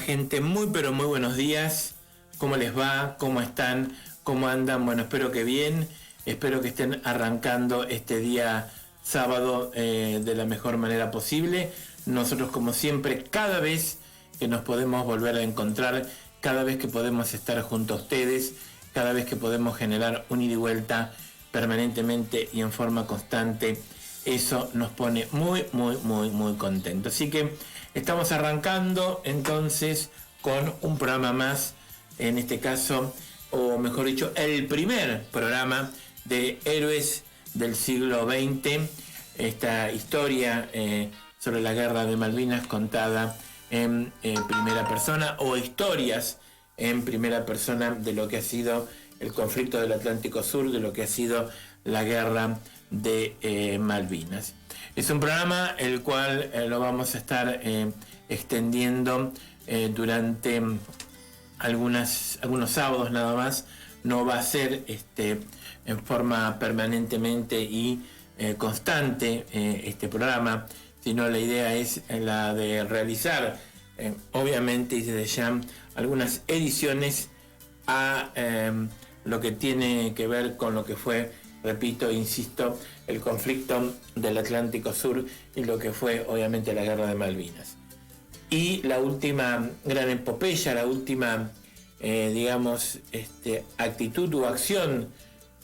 gente? Muy pero muy buenos días. ¿Cómo les va? ¿Cómo están? ¿Cómo andan? Bueno, espero que bien. Espero que estén arrancando este día sábado de la mejor manera posible. Nosotros, como siempre, cada vez que nos podemos volver a encontrar, cada vez que podemos estar junto a ustedes, cada vez que podemos generar un ida y vuelta permanentemente y en forma constante, eso nos pone muy contentos. Así que estamos arrancando entonces con un programa más, en este caso, o mejor dicho, el primer programa de Héroes del siglo XX, esta historia sobre la guerra de Malvinas contada en primera persona, o historias en primera persona de lo que ha sido el conflicto del Atlántico Sur, de lo que ha sido la guerra de Malvinas. Es un programa el cual lo vamos a estar extendiendo durante algunos sábados nada más. No va a ser en forma permanentemente y constante este programa, sino la idea es la de realizar obviamente y desde ya algunas ediciones a lo que tiene que ver con lo que fue, repito, insisto, el conflicto del Atlántico Sur y lo que fue obviamente la guerra de Malvinas. Y la última gran epopeya, la última actitud u acción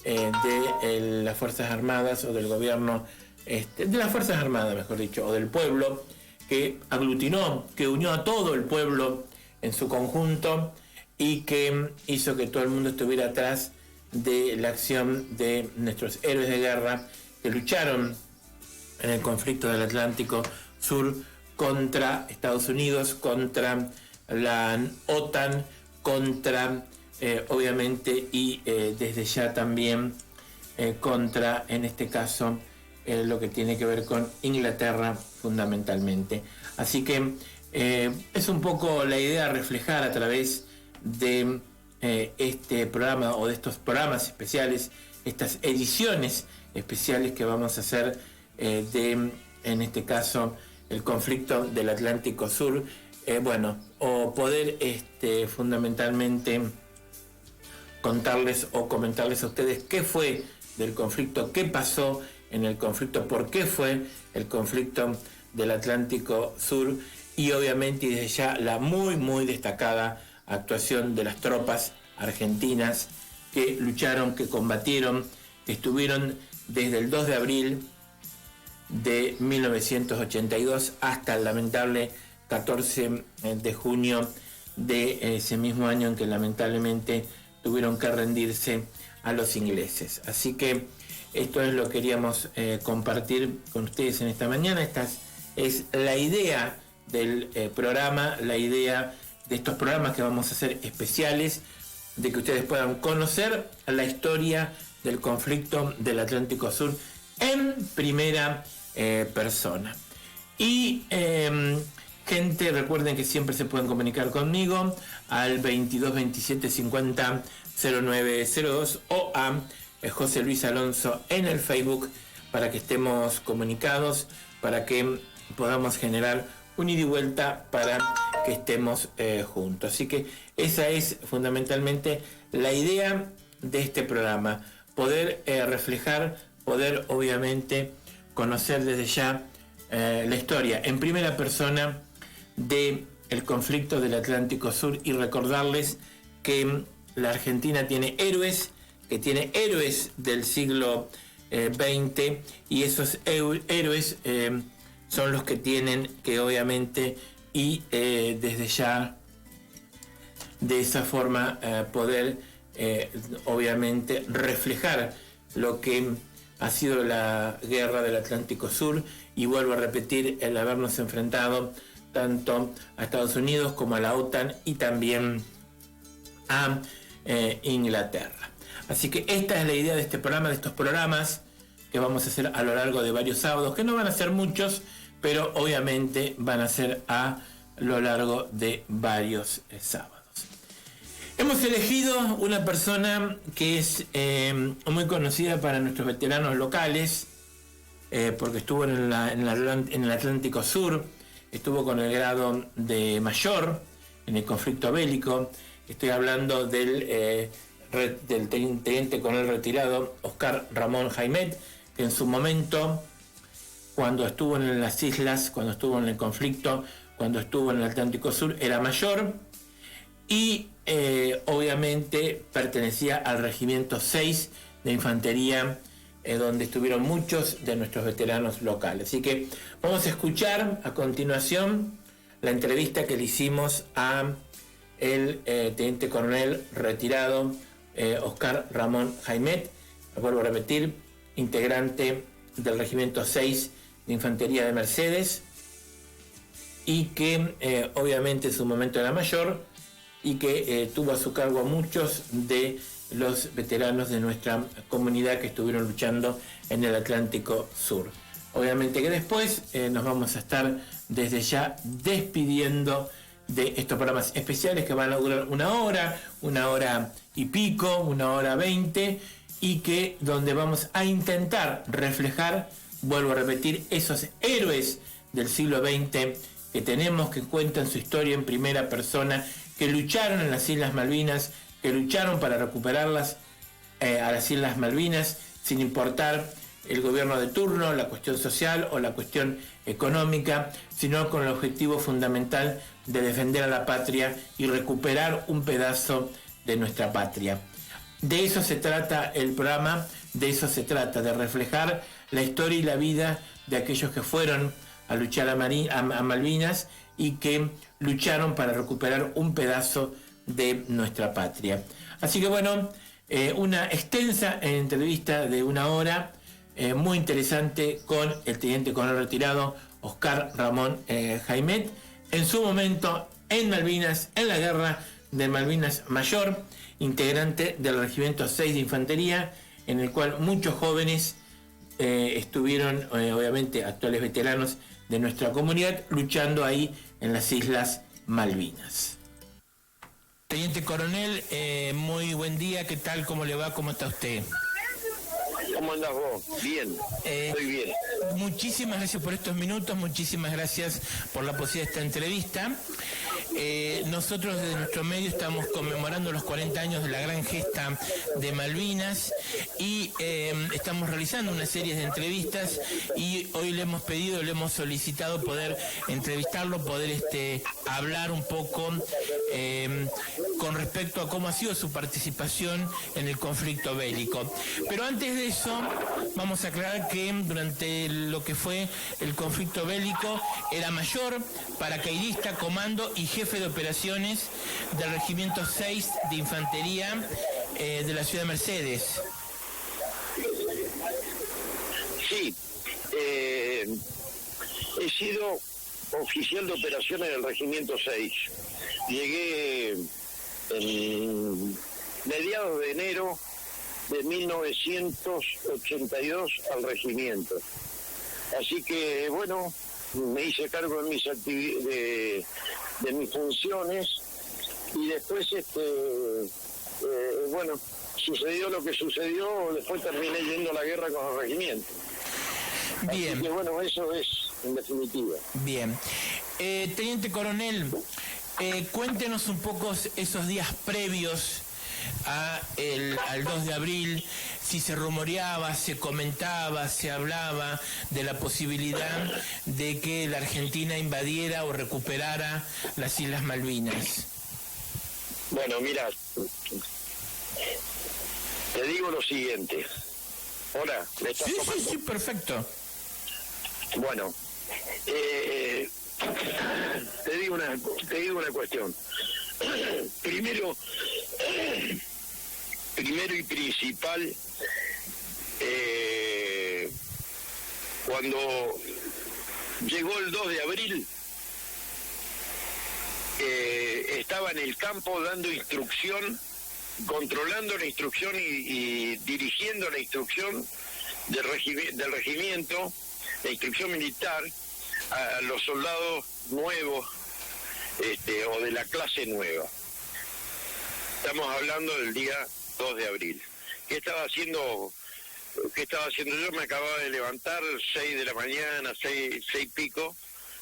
de las Fuerzas Armadas o del gobierno, de las Fuerzas Armadas, mejor dicho, o del pueblo, que aglutinó, que unió a todo el pueblo en su conjunto y que hizo que todo el mundo estuviera atrás de la acción de nuestros héroes de guerra que lucharon en el conflicto del Atlántico Sur contra Estados Unidos, contra la OTAN, contra obviamente y desde ya también contra, en este caso, lo que tiene que ver con Inglaterra fundamentalmente. Así que es un poco la idea reflejar a través de este programa o de estos programas especiales, estas ediciones especiales que vamos a hacer en este caso, el conflicto del Atlántico Sur, o poder fundamentalmente contarles o comentarles a ustedes qué fue del conflicto, qué pasó en el conflicto, por qué fue el conflicto del Atlántico Sur y obviamente desde ya la muy destacada actuación de las tropas argentinas que lucharon, que combatieron, que estuvieron desde el 2 de abril de 1982 hasta el lamentable 14 de junio de ese mismo año en que lamentablemente tuvieron que rendirse a los ingleses. Así que esto es lo que queríamos compartir con ustedes en esta mañana. Esta es la idea del programa, la idea de estos programas que vamos a hacer especiales, de que ustedes puedan conocer la historia del conflicto del Atlántico Sur en primera persona. Y gente, recuerden que siempre se pueden comunicar conmigo al 22 27 50 0902 o a José Luis Alonso en el Facebook para que estemos comunicados, para que podamos generar un ida y vuelta para que estemos juntos. Así que esa es fundamentalmente la idea de este programa, poder reflejar, poder obviamente conocer desde ya la historia en primera persona del conflicto del Atlántico Sur y recordarles que la Argentina tiene héroes, que tiene héroes del siglo XX y esos héroes son los que tienen que obviamente y desde ya de esa forma poder obviamente reflejar lo que ha sido la guerra del Atlántico Sur, y vuelvo a repetir, el habernos enfrentado tanto a Estados Unidos como a la OTAN y también a Inglaterra. Así que esta es la idea de este programa, de estos programas que vamos a hacer a lo largo de varios sábados, que no van a ser muchos, pero obviamente van a ser a lo largo de varios sábados. Hemos elegido una persona que es muy conocida para nuestros veteranos locales, porque estuvo en el Atlántico Sur, estuvo con el grado de mayor, en el conflicto bélico. Estoy hablando del teniente coronel retirado Oscar Ramón Jaimet, que en su momento, cuando estuvo en las islas, cuando estuvo en el conflicto, cuando estuvo en el Atlántico Sur, era mayor y obviamente pertenecía al Regimiento 6 de Infantería, donde estuvieron muchos de nuestros veteranos locales. Así que vamos a escuchar a continuación la entrevista que le hicimos a el teniente coronel retirado Oscar Ramón Jaimet, lo vuelvo a repetir, integrante del Regimiento 6 de Infantería de Mercedes, y que obviamente en su momento era mayor y que tuvo a su cargo a muchos de los veteranos de nuestra comunidad que estuvieron luchando en el Atlántico Sur. Obviamente que después nos vamos a estar desde ya despidiendo de estos programas especiales que van a durar una hora y pico, 1 hora 20, y que donde vamos a intentar reflejar, vuelvo a repetir, esos héroes del siglo XX que tenemos, que cuentan su historia en primera persona, que lucharon en las Islas Malvinas, que lucharon para recuperarlas a las Islas Malvinas, sin importar el gobierno de turno, la cuestión social o la cuestión económica, sino con el objetivo fundamental de defender a la patria y recuperar un pedazo de nuestra patria. De eso se trata el programa, de eso se trata, de reflejar la historia y la vida de aquellos que fueron a luchar a Malvinas y que lucharon para recuperar un pedazo de nuestra patria. Así que bueno, una extensa entrevista de 1 hora, muy interesante, con el teniente coronel retirado Oscar Ramón Jaimet, en su momento en Malvinas, en la guerra de Malvinas Mayor, integrante del Regimiento 6 de Infantería, en el cual muchos jóvenes estuvieron, obviamente actuales veteranos de nuestra comunidad, luchando ahí en las Islas Malvinas. Teniente coronel, muy buen día, ¿qué tal? ¿Cómo le va? ¿Cómo está usted? ¿Cómo andás vos? Bien, estoy bien. Muchísimas gracias por estos minutos, muchísimas gracias por la posibilidad de esta entrevista. Nosotros desde nuestro medio estamos conmemorando los 40 años de la gran gesta de Malvinas y estamos realizando una serie de entrevistas y hoy le hemos solicitado poder entrevistarlo, poder hablar un poco con respecto a cómo ha sido su participación en el conflicto bélico. Pero antes de eso, vamos a aclarar que durante lo que fue el conflicto bélico era mayor, paracaidista, comando y jefe de operaciones del Regimiento 6 de Infantería de la ciudad de Mercedes. Sí, he sido oficial de operaciones del Regimiento 6. Llegué en mediados de enero de 1982 al regimiento. Así que, bueno, me hice cargo de mis funciones y después, bueno, sucedió lo que sucedió, después terminé yendo a la guerra con el regimiento. Bien. Así que, bueno, eso es en definitiva. Bien. Teniente coronel, cuéntenos un poco esos días previos al 2 de abril, si se rumoreaba, se comentaba, se hablaba de la posibilidad de que la Argentina invadiera o recuperara las Islas Malvinas. Bueno, mira, te digo lo siguiente. Hola, ¿me estás tomando? Sí, perfecto. Bueno, te digo una cuestión. Primero y principal, cuando llegó el 2 de abril, estaba en el campo dando instrucción, controlando la instrucción y dirigiendo la instrucción del regimiento, la instrucción militar, a los soldados nuevos, o de la clase nueva. Estamos hablando del día 2 de abril. ¿Qué estaba haciendo yo? Me acababa de levantar, 6 de la mañana, 6 y pico,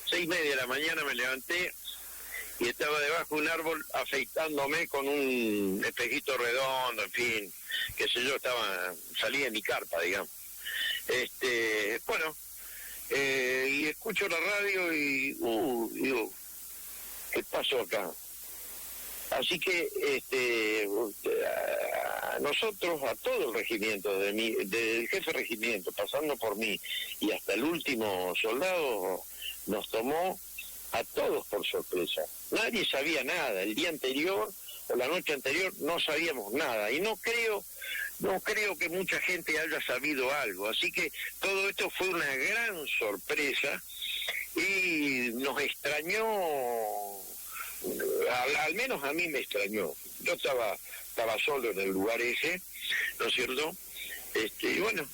6:30 de la mañana me levanté y estaba debajo de un árbol afeitándome con un espejito redondo, en fin, qué sé yo, salí de mi carpa, digamos. Bueno, y escucho la radio y digo, ¿qué pasó acá? Así que a nosotros, a todo el regimiento, desde el jefe de regimiento, pasando por mí y hasta el último soldado, nos tomó a todos por sorpresa. Nadie sabía nada. El día anterior o la noche anterior no sabíamos nada. Y no creo que mucha gente haya sabido algo. Así que todo esto fue una gran sorpresa y nos extrañó. Al menos a mí me extrañó. Yo estaba solo en el lugar ese, ¿no es cierto? Y bueno,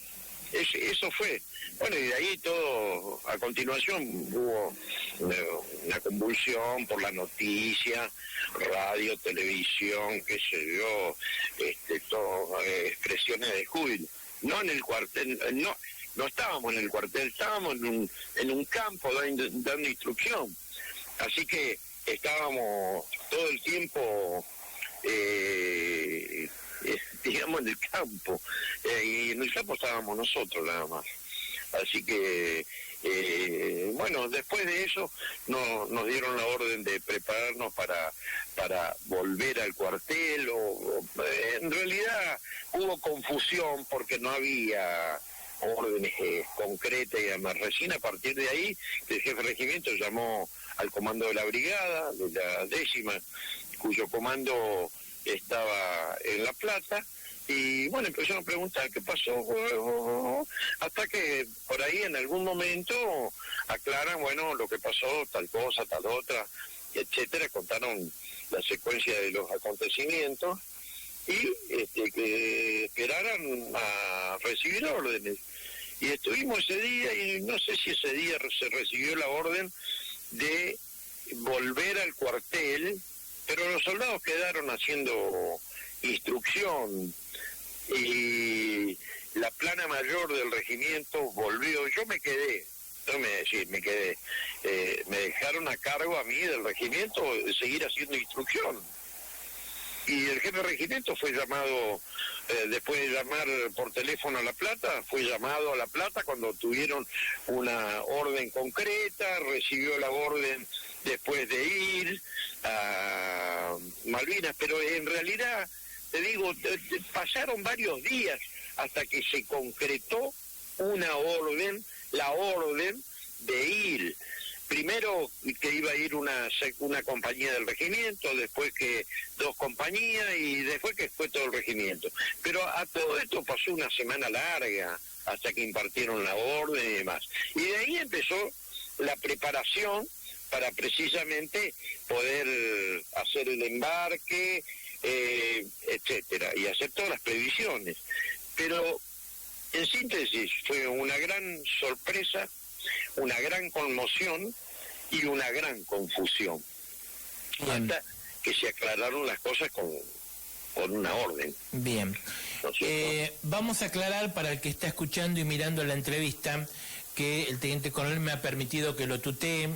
eso fue. Bueno, y de ahí todo, a continuación hubo una convulsión por la noticia, radio, televisión, qué sé yo, todo, expresiones de júbilo. No en el cuartel, no estábamos en el cuartel, estábamos en un campo dando instrucción. Así que estábamos todo el tiempo, digamos, en el campo, y en el campo estábamos nosotros nada más. Así que, bueno, después de eso nos dieron la orden de prepararnos para volver al cuartel, en realidad hubo confusión porque no había órdenes concretas y además recién a partir de ahí el jefe de regimiento llamó al comando de la brigada, de la 10ª, cuyo comando estaba en La Plata, y bueno, empezaron a preguntar qué pasó, hasta que por ahí en algún momento aclaran, bueno, lo que pasó, tal cosa, tal otra, etcétera, contaron la secuencia de los acontecimientos, y que esperaran a recibir órdenes. Y estuvimos ese día, y no sé si ese día se recibió la orden de volver al cuartel, pero los soldados quedaron haciendo instrucción y la plana mayor del regimiento volvió. Yo me quedé, me dejaron a cargo a mí del regimiento de seguir haciendo instrucción. Y el jefe de regimiento fue llamado, después de llamar por teléfono a La Plata, fue llamado a La Plata cuando tuvieron una orden concreta, recibió la orden después de ir a Malvinas, pero en realidad, te digo, pasaron varios días hasta que se concretó una orden, la orden de ir. Primero que iba a ir una compañía del regimiento, después que 2 compañías y después que fue todo el regimiento. Pero a todo esto pasó una semana larga hasta que impartieron la orden y demás. Y de ahí empezó la preparación para precisamente poder hacer el embarque, etcétera, y hacer todas las previsiones. Pero en síntesis fue una gran sorpresa, una gran conmoción y una gran confusión. Bien. Hasta que se aclararon las cosas con una orden. Bien. Vamos a aclarar para el que está escuchando y mirando la entrevista que el teniente coronel me ha permitido que lo tutee,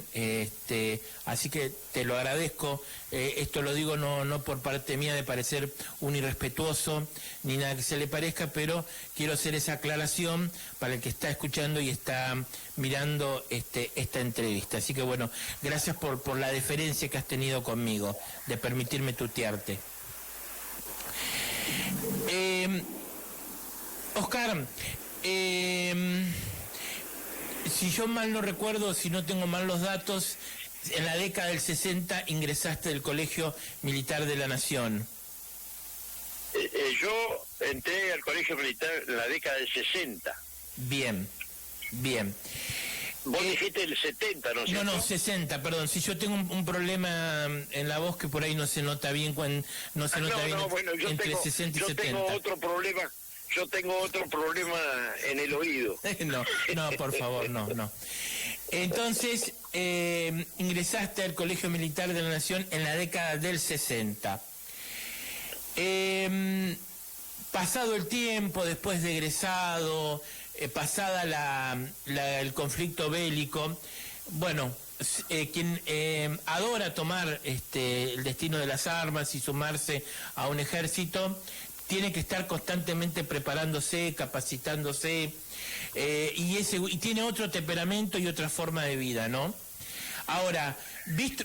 así que te lo agradezco. Esto lo digo no por parte mía de parecer un irrespetuoso ni nada que se le parezca, pero quiero hacer esa aclaración para el que está escuchando y está mirando esta entrevista. Así que bueno, gracias por la deferencia que has tenido conmigo, de permitirme tutearte. Oscar, si yo mal no recuerdo, si no tengo mal los datos, en la década del 60 ingresaste al Colegio Militar de la Nación. Yo entré al Colegio Militar en la década del 60. Bien. Vos dijiste el 70, ¿no es cierto? No, 60, perdón. Si yo tengo un problema en la voz que por ahí no se nota bien, bueno, entre 60 y 70. Yo tengo otro problema en el oído. No, por favor, no. Entonces, ingresaste al Colegio Militar de la Nación en la década del 60. Pasado el tiempo, después de egresado, pasada el conflicto bélico, bueno, quien adora tomar el destino de las armas y sumarse a un ejército, tiene que estar constantemente preparándose, capacitándose, y tiene otro temperamento y otra forma de vida, ¿no? Ahora,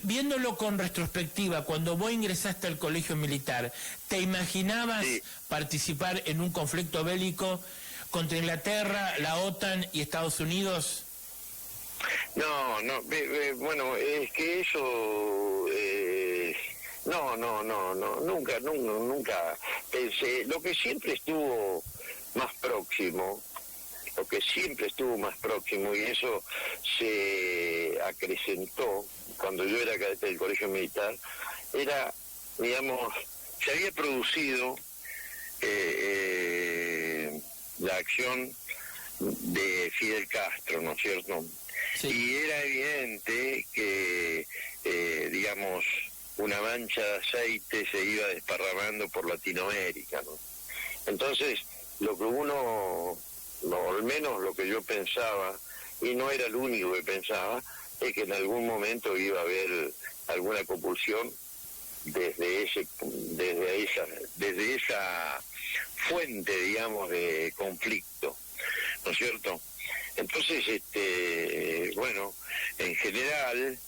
viéndolo con retrospectiva, cuando vos ingresaste al colegio militar, ¿te imaginabas participar en un conflicto bélico contra Inglaterra, la OTAN y Estados Unidos? No, bueno, es que eso... nunca pensé. Lo que siempre estuvo más próximo, y eso se acrecentó cuando yo era cadete del colegio militar, era, digamos, se había producido la acción de Fidel Castro, ¿no es cierto? Sí. Y era evidente que, digamos, una mancha de aceite se iba desparramando por Latinoamérica, ¿no? Entonces, lo que uno, o al menos lo que yo pensaba, y no era el único que pensaba, es que en algún momento iba a haber alguna compulsión desde esa fuente, digamos, de conflicto, ¿no es cierto? Entonces, bueno, en general,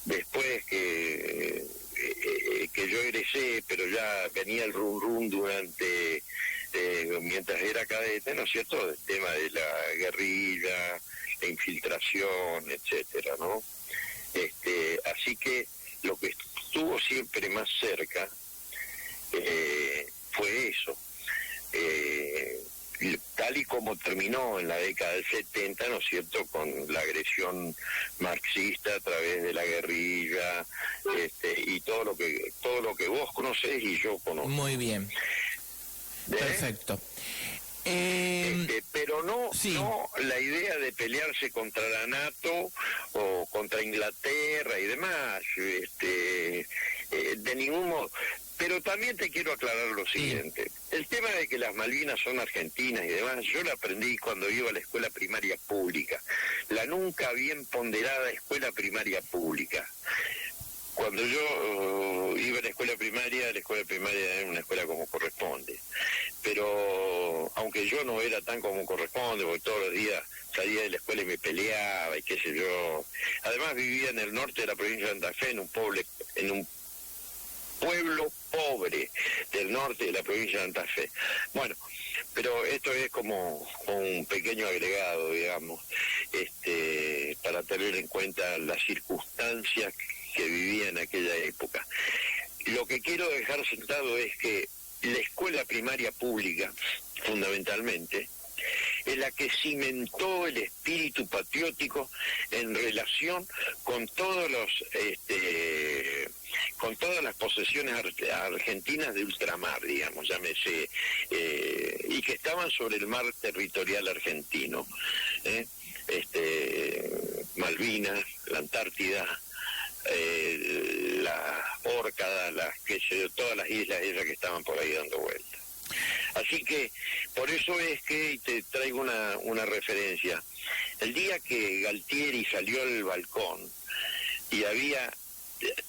después que yo egresé, pero ya venía el rum durante, mientras era cadete, ¿no es cierto?, el tema de la guerrilla, la infiltración, etcétera, ¿no? Así que lo que estuvo siempre más cerca fue eso. Tal y como terminó en la década del 70, ¿no es cierto?, con la agresión marxista a través de la guerrilla, y todo lo que vos conocés y yo conozco. Muy bien. Perfecto. Pero no la idea de pelearse contra la NATO o contra Inglaterra y demás, de ningún modo. Pero también te quiero aclarar lo siguiente. El tema de que las Malvinas son argentinas y demás, yo lo aprendí cuando iba a la escuela primaria pública, la nunca bien ponderada escuela primaria pública. Cuando yo iba a la escuela primaria era una escuela como corresponde. Pero aunque yo no era tan como corresponde, porque todos los días salía de la escuela y me peleaba y qué sé yo. Además vivía en el norte de la provincia de Santa Fe, en un pueblo pobre del norte de la provincia de Santa Fe. Bueno, pero esto es como un pequeño agregado, digamos, para tener en cuenta las circunstancias que vivía en aquella época. Lo que quiero dejar sentado es que la escuela primaria pública, fundamentalmente, es la que cimentó el espíritu patriótico en relación con todas las posesiones argentinas de ultramar, digamos, llámese, y que estaban sobre el mar territorial argentino, Malvinas, la Antártida, la Órcada, todas las islas esas que estaban por ahí dando vueltas. Así que por eso es que te traigo una referencia. El día que Galtieri salió al balcón y había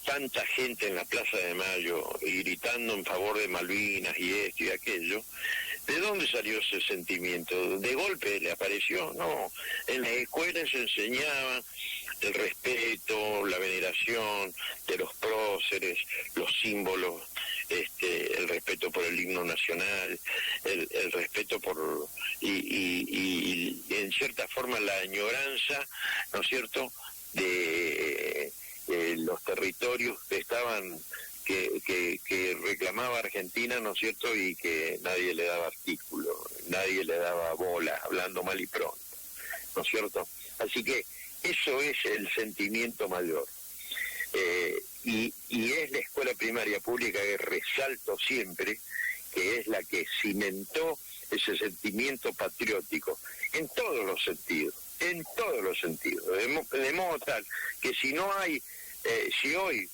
tanta gente en la Plaza de Mayo y gritando en favor de Malvinas y esto y aquello, ¿de dónde salió ese sentimiento? ¿De golpe le apareció? No, en las escuelas se enseñaba el respeto, la veneración de los próceres, los símbolos, el respeto por el himno nacional, el respeto por y en cierta forma la añoranza, ¿no es cierto?, de los territorios que estaban que reclamaba Argentina, ¿no es cierto?, y que nadie le daba artículo, nadie le daba bola, hablando mal y pronto, ¿no es cierto? Así que eso es el sentimiento mayor. Y es la escuela primaria pública que resalto siempre, que es la que cimentó ese sentimiento patriótico en todos los sentidos, de modo tal que si no hay, si hoy,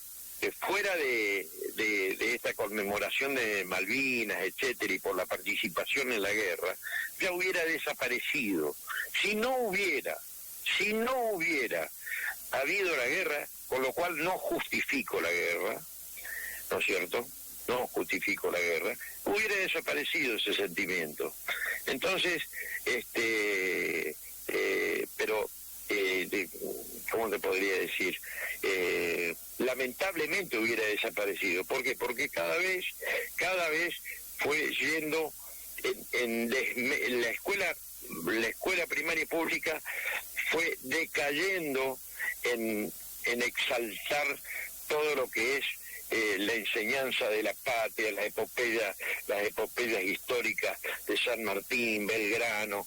fuera de esta conmemoración de Malvinas, etcétera, y por la participación en la guerra, ya hubiera desaparecido. Si no hubiera habido la guerra, con lo cual no justifico la guerra, ¿no es cierto? No justifico la guerra, hubiera desaparecido ese sentimiento. Entonces, pero, ¿cómo te podría decir? Lamentablemente hubiera desaparecido. ¿Por qué? Porque cada vez fue yendo en la escuela primaria pública fue decayendo en exaltar todo lo que es la enseñanza de la patria, las epopeyas históricas de San Martín, Belgrano,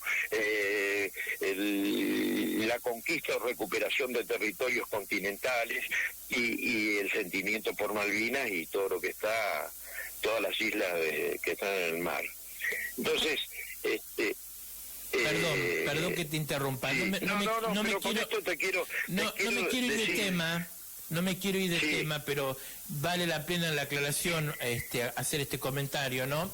la conquista o recuperación de territorios continentales y el sentimiento por Malvinas y todo lo que está, todas las islas que están en el mar. Entonces, Perdón que te interrumpa. Sí. No me quiero ir de tema. No me quiero ir de tema, pero vale la pena la aclaración hacer este comentario, ¿no?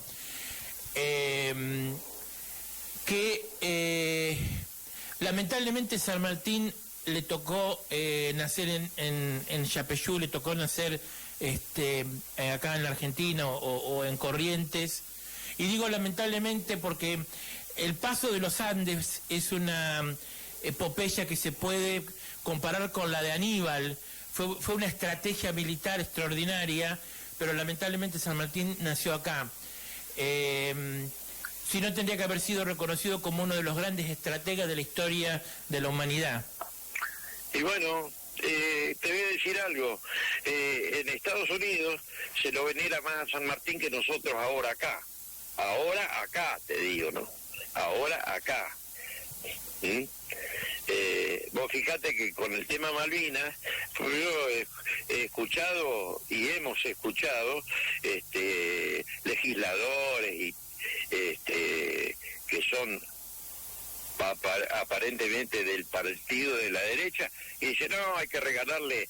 Lamentablemente San Martín le tocó nacer en Yapeyú, le tocó nacer acá en la Argentina o en Corrientes. Y digo lamentablemente porque el paso de los Andes es una epopeya que se puede comparar con la de Aníbal. Fue una estrategia militar extraordinaria, pero lamentablemente San Martín nació acá. Si no, tendría que haber sido reconocido como uno de los grandes estrategas de la historia de la humanidad. Y bueno, te voy a decir algo. En Estados Unidos se lo venera más a San Martín que nosotros ahora acá. Ahora acá, te digo, ¿no? Ahora acá. ¿Mm? Vos fijate que con el tema Malvinas, yo he escuchado y hemos escuchado legisladores y que son aparentemente del partido de la derecha y dice no, hay que entregarle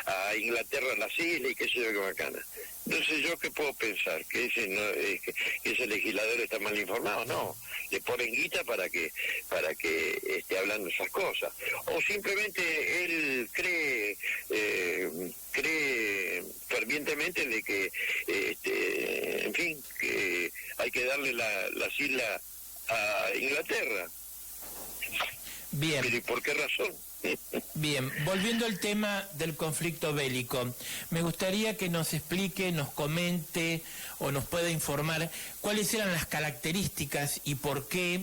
a Inglaterra las islas y qué sé yo, qué bacana. Entonces yo qué puedo pensar, que ese legislador está mal informado. No, le ponen guita para que esté hablando esas cosas, o simplemente él cree fervientemente de que en fin, que hay que darle las islas a Inglaterra. Bien. ¿Pero y por qué razón? Bien, volviendo al tema del conflicto bélico, me gustaría que nos explique, nos comente o nos pueda informar cuáles eran las características y por qué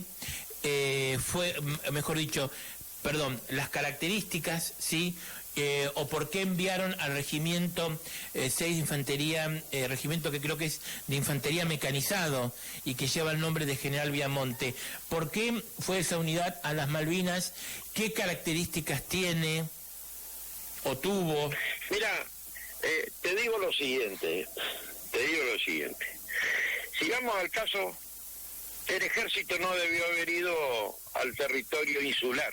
las características, ¿sí? O por qué enviaron al regimiento 6 de infantería, regimiento que creo que es de infantería mecanizado y que lleva el nombre de General Viamonte. ¿Por qué fue esa unidad a las Malvinas? ¿Qué características tiene o tuvo? Mira, te digo lo siguiente. Sigamos al caso, el ejército no debió haber ido al territorio insular.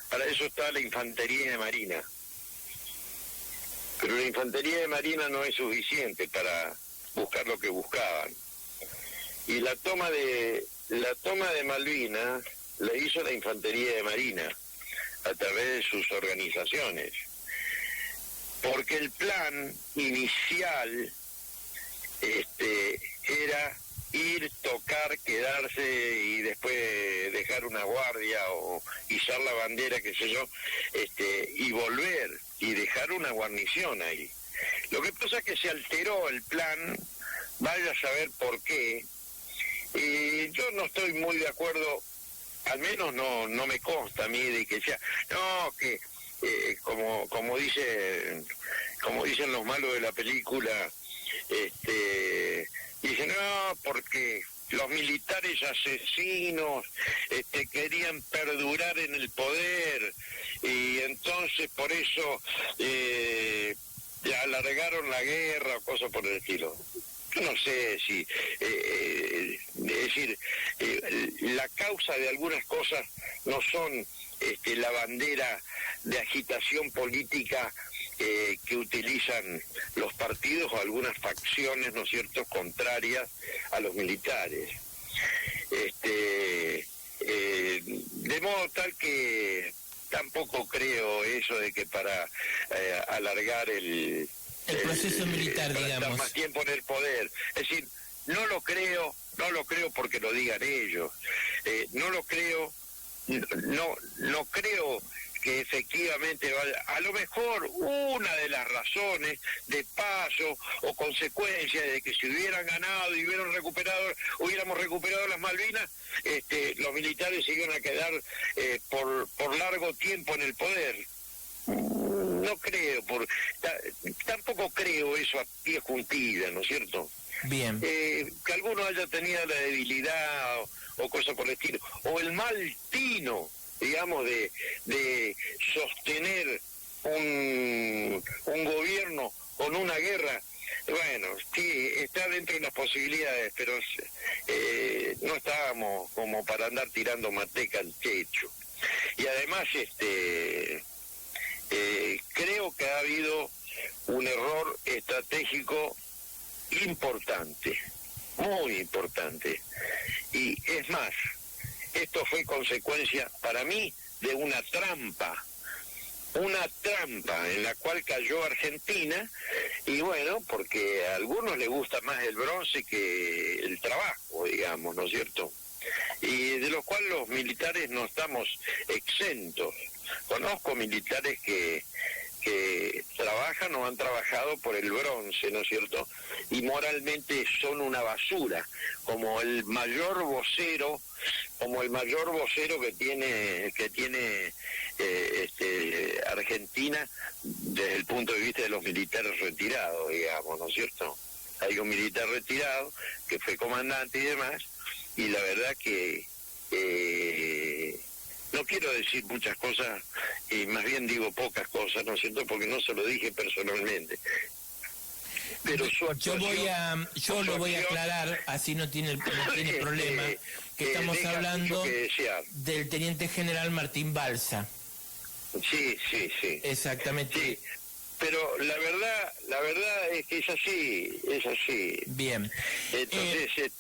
Para eso está la infantería de marina. Pero la infantería de marina no es suficiente para buscar lo que buscaban. Y la toma de Malvinas la hizo la infantería de marina a través de sus organizaciones. Porque el plan inicial era ir, tocar, quedarse y después dejar una guardia o izar la bandera, qué sé yo, y volver y dejar una guarnición ahí. Lo que pasa es que se alteró el plan, vaya a saber por qué, y yo no estoy muy de acuerdo, al menos no me consta a mí de que sea, no, que como dicen los malos de la película, dicen, no, porque los militares asesinos querían perdurar en el poder y entonces por eso alargaron la guerra o cosas por el estilo. Yo no sé si, es decir, la causa de algunas cosas no son la bandera de agitación política que utilizan los partidos o algunas facciones, ¿no es cierto?, contrarias a los militares. De modo tal que tampoco creo eso de que para alargar el proceso militar, para digamos, estar más tiempo en el poder. Es decir, no lo creo porque lo digan ellos. No lo creo, no creo que efectivamente vaya. A lo mejor una de las razones de paso o consecuencia de que si hubieran ganado y hubiéramos recuperado las Malvinas, los militares se iban a quedar por largo tiempo en el poder. No creo, tampoco creo eso a pie juntilla, ¿no es cierto? Bien. Que alguno haya tenido la debilidad o cosas por el estilo, o el mal tino, digamos, de sostener un gobierno con una guerra. Bueno, sí, está dentro de las posibilidades, pero no estábamos como para andar tirando manteca al techo. Y además, creo que ha habido un error estratégico importante, muy importante. Y es más, esto fue consecuencia para mí de una trampa en la cual cayó Argentina, y bueno, porque a algunos les gusta más el bronce que el trabajo, digamos, ¿no es cierto? Y de los cuales los militares no estamos exentos. Conozco militares que trabajan o han trabajado por el bronce, ¿no es cierto? Y moralmente son una basura, como el mayor vocero que tiene Argentina desde el punto de vista de los militares retirados, digamos, ¿no es cierto? Hay un militar retirado que fue comandante y demás, y la verdad que no quiero decir muchas cosas, y más bien digo pocas cosas, ¿no es cierto?, porque no se lo dije personalmente. Pero su actuación, yo lo voy a aclarar, así no tiene problema, que estamos hablando del teniente general Martín Balsa. Sí. Exactamente. Sí, pero la verdad es que es así. Bien. Entonces,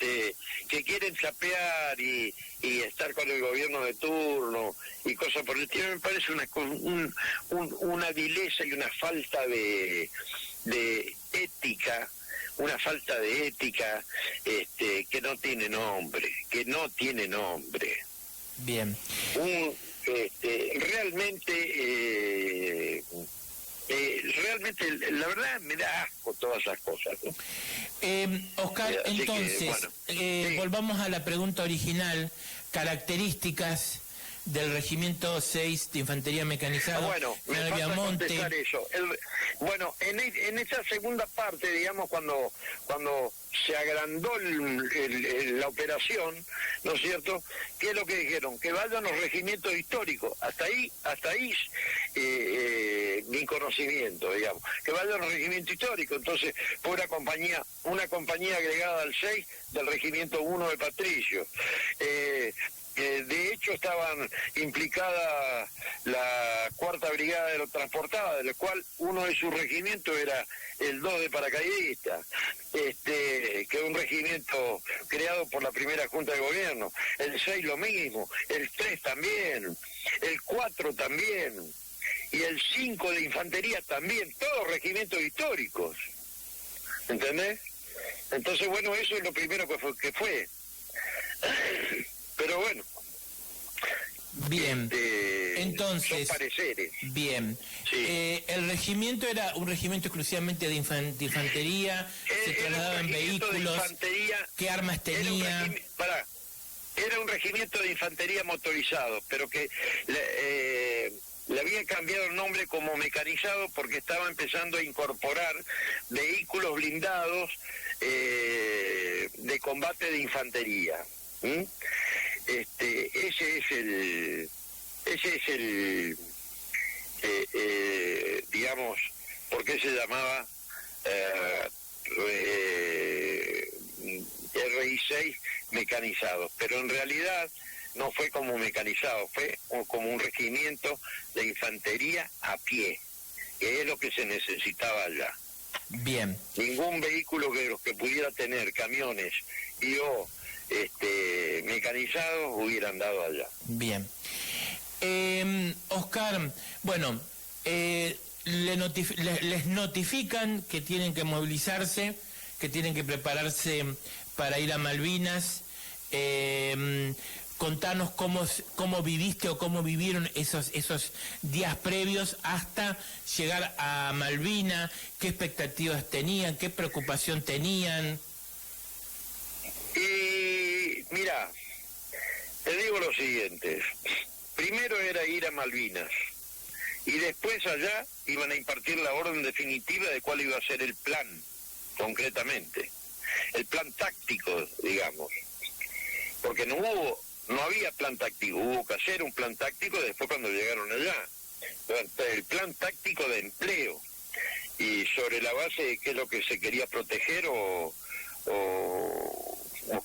que quieren chapear y estar con el gobierno de turno y cosas por el estilo, me parece una vileza y una falta de ética, que no tiene nombre, Bien. Realmente, la verdad me da asco todas esas cosas, ¿no? Oscar, entonces, sí. Volvamos a la pregunta original, características del Regimiento 6 de Infantería Mecanizada. Bueno, me falta contestar eso. En esa segunda parte, digamos, cuando se agrandó la operación, ¿no es cierto?, ¿qué es lo que dijeron? Que vayan los regimientos históricos. Hasta ahí mi conocimiento, digamos. Que vayan los regimientos históricos. Entonces, fue una compañía agregada al 6 del Regimiento 1 de Patricio. De hecho, estaban implicadas la 4ª Brigada de los Transportados, de la cual uno de sus regimientos era el 2 de paracaidistas, que es un regimiento creado por la primera Junta de Gobierno. El 6 lo mismo, el 3 también, el 4 también, y el 5 de Infantería también, todos regimientos históricos. ¿Entendés? Entonces, bueno, eso es lo primero que fue. Pero bueno. Bien. Entonces, son pareceres. Bien. Sí. El regimiento era un regimiento exclusivamente de infantería, se trasladaba en vehículos. ¿Qué armas tenía? Era un regimiento de infantería motorizado, pero que le había cambiado el nombre como mecanizado porque estaba empezando a incorporar vehículos blindados de combate de infantería. Ese es el digamos, ¿por qué se llamaba RI6 mecanizado? Pero en realidad no fue como mecanizado, fue como un regimiento de infantería a pie, que es lo que se necesitaba allá. Bien. Ningún vehículo que pudiera tener camiones y mecanizados hubieran dado allá. Bien. Oscar, bueno, les notifican que tienen que movilizarse, que tienen que prepararse para ir a Malvinas. Contanos cómo viviste o cómo vivieron esos días previos hasta llegar a Malvinas, qué expectativas tenían, qué preocupación tenían. Y mira, te digo lo siguiente, primero era ir a Malvinas y después allá iban a impartir la orden definitiva de cuál iba a ser el plan, concretamente, el plan táctico, digamos, porque no había plan táctico, hubo que hacer un plan táctico después cuando llegaron allá, el plan táctico de empleo, y sobre la base de qué es lo que se quería proteger o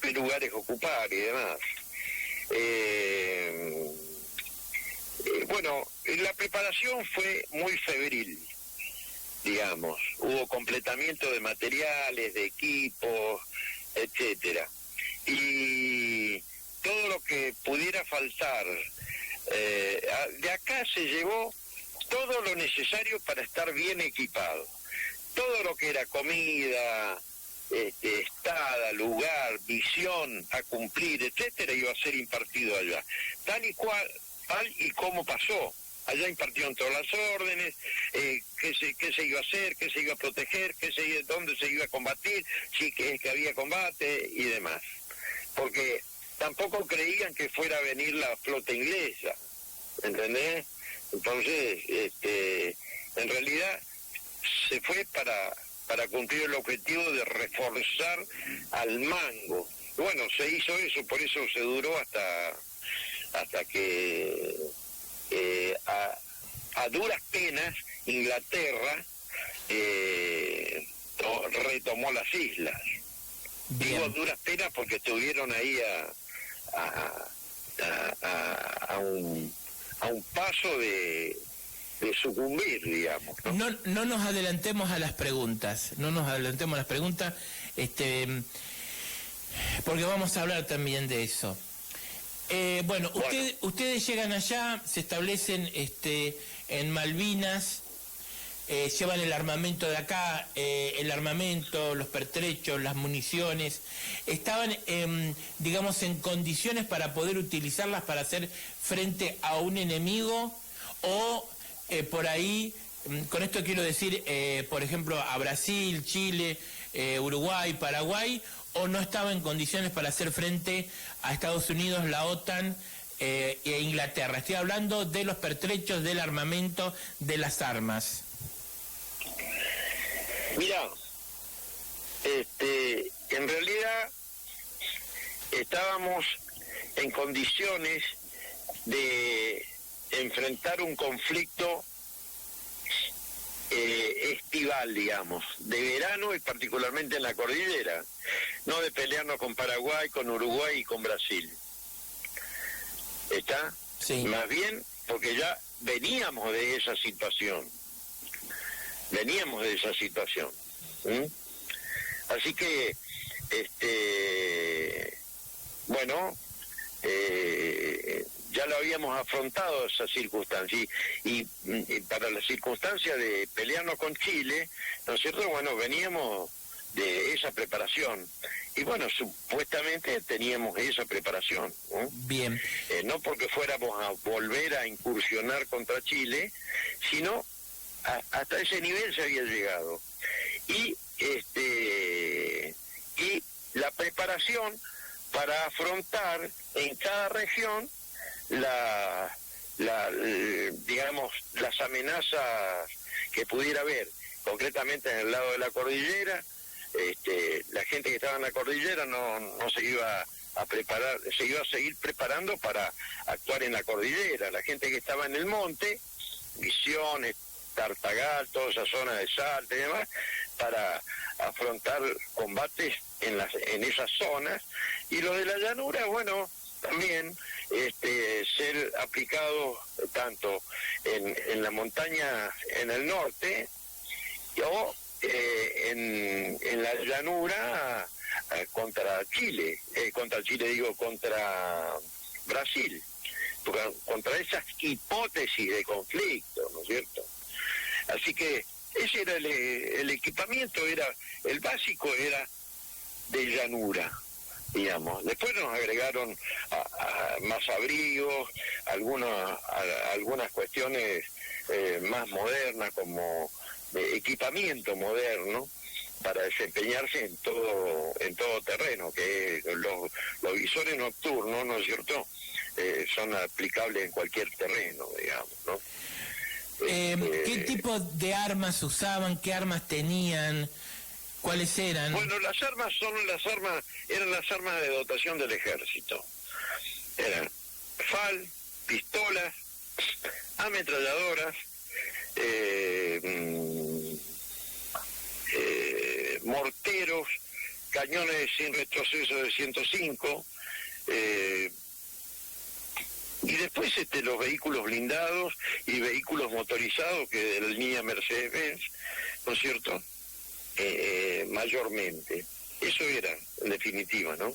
qué lugares ocupar y demás. Bueno, la preparación fue muy febril, digamos, hubo completamiento de materiales, de equipos, etcétera, y todo lo que pudiera faltar, de acá se llevó todo lo necesario para estar bien equipado, todo lo que era comida, estada, lugar, visión a cumplir, etcétera, iba a ser impartido allá, tal y como pasó. Allá impartieron todas las órdenes, qué se iba a hacer, qué se iba a proteger, dónde se iba a combatir, si que había combate y demás. Porque tampoco creían que fuera a venir la flota inglesa, ¿entendés? Entonces, en realidad se fue para cumplir el objetivo de reforzar al mango. Bueno, se hizo eso, por eso se duró hasta que a duras penas Inglaterra retomó las islas. Bien. Digo duras penas porque estuvieron ahí a un paso de sucumbir, digamos, ¿no? No nos adelantemos a las preguntas, porque vamos a hablar también de eso. Bueno, ustedes llegan allá, se establecen en Malvinas, llevan el armamento de acá, los pertrechos, las municiones. ¿Estaban, digamos, en condiciones para poder utilizarlas para hacer frente a un enemigo? O por ahí, con esto quiero decir, por ejemplo, a Brasil, Chile, Uruguay, Paraguay, o no estaba en condiciones para hacer frente a Estados Unidos, la OTAN e Inglaterra. Estoy hablando de los pertrechos, del armamento, de las armas. Mira, en realidad estábamos en condiciones de enfrentar un conflicto estival, digamos, de verano y particularmente en la cordillera, no de pelearnos con Paraguay, con Uruguay y con Brasil. ¿Está? Sí. Más bien porque ya veníamos de esa situación. Así que, bueno, ya lo habíamos afrontado esa circunstancia y para la circunstancia de pelearnos con Chile, ¿no es cierto? Bueno, veníamos de esa preparación y bueno, supuestamente teníamos esa preparación, ¿no? Bien. No porque fuéramos a volver a incursionar contra Chile, sino hasta ese nivel se había llegado y la preparación para afrontar en cada región digamos, las amenazas que pudiera haber, concretamente en el lado de la cordillera. La gente que estaba en la cordillera no se iba a preparar, se iba a seguir preparando para actuar en la cordillera. La gente que estaba en el monte, Misiones, Tartagal, toda esa zona de Salta y demás, para afrontar combates en esas zonas. Y lo de la llanura, bueno, también ser aplicado tanto en la montaña en el norte o en la llanura contra Brasil, contra esas hipótesis de conflicto, ¿no es cierto? Así que ese era el equipamiento, era el básico, era de llanura, digamos. Después nos agregaron más abrigos, algunas cuestiones más modernas, como equipamiento moderno para desempeñarse en todo terreno, que los visores nocturnos, ¿no es cierto?, son aplicables en cualquier terreno, digamos, ¿no? ¿Qué tipo de armas usaban? ¿Qué armas tenían? ¿Cuáles eran? Bueno, las armas eran las armas de dotación del ejército. Eran FAL, pistolas, ametralladoras, morteros, cañones sin retroceso de 105, y después los vehículos blindados y vehículos motorizados, que de la línea Mercedes-Benz, ¿no es cierto?, mayormente. Eso era, en definitiva, ¿no?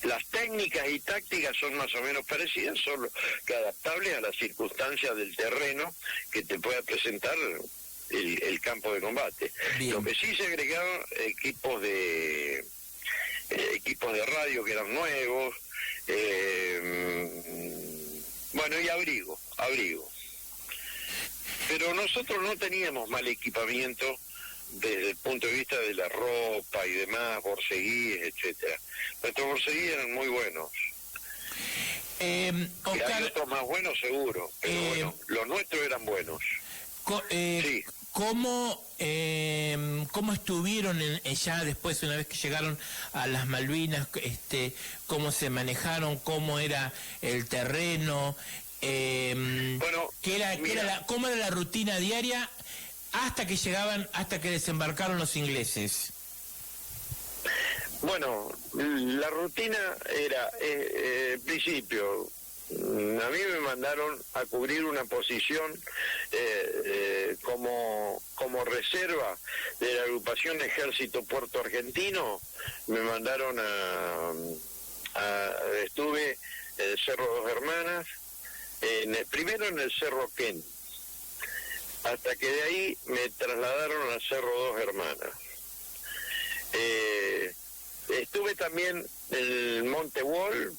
Las técnicas y tácticas son más o menos parecidas, solo que adaptables a las circunstancias del terreno que te pueda presentar el campo de combate. Bien. Lo que sí se agregaron equipos de radio que eran nuevos, bueno, y abrigo. Pero nosotros no teníamos mal equipamiento desde el punto de vista de la ropa y demás, borceguíes, etcétera. Nuestros borceguíes eran muy buenos. Oscar, hay otros más buenos seguro, pero bueno, los nuestros eran buenos. Sí. ¿Cómo estuvieron ya después, una vez que llegaron a las Malvinas, cómo se manejaron, cómo era el terreno, bueno, cómo era la rutina diaria hasta que desembarcaron los ingleses? Bueno, la rutina era, en principio, a mí me mandaron a cubrir una posición como reserva de la agrupación Ejército Puerto Argentino. Me mandaron estuve en el Cerro Dos Hermanas, primero en el Cerro Ken, hasta que de ahí me trasladaron al Cerro Dos Hermanas. Estuve también en el Monte Wall.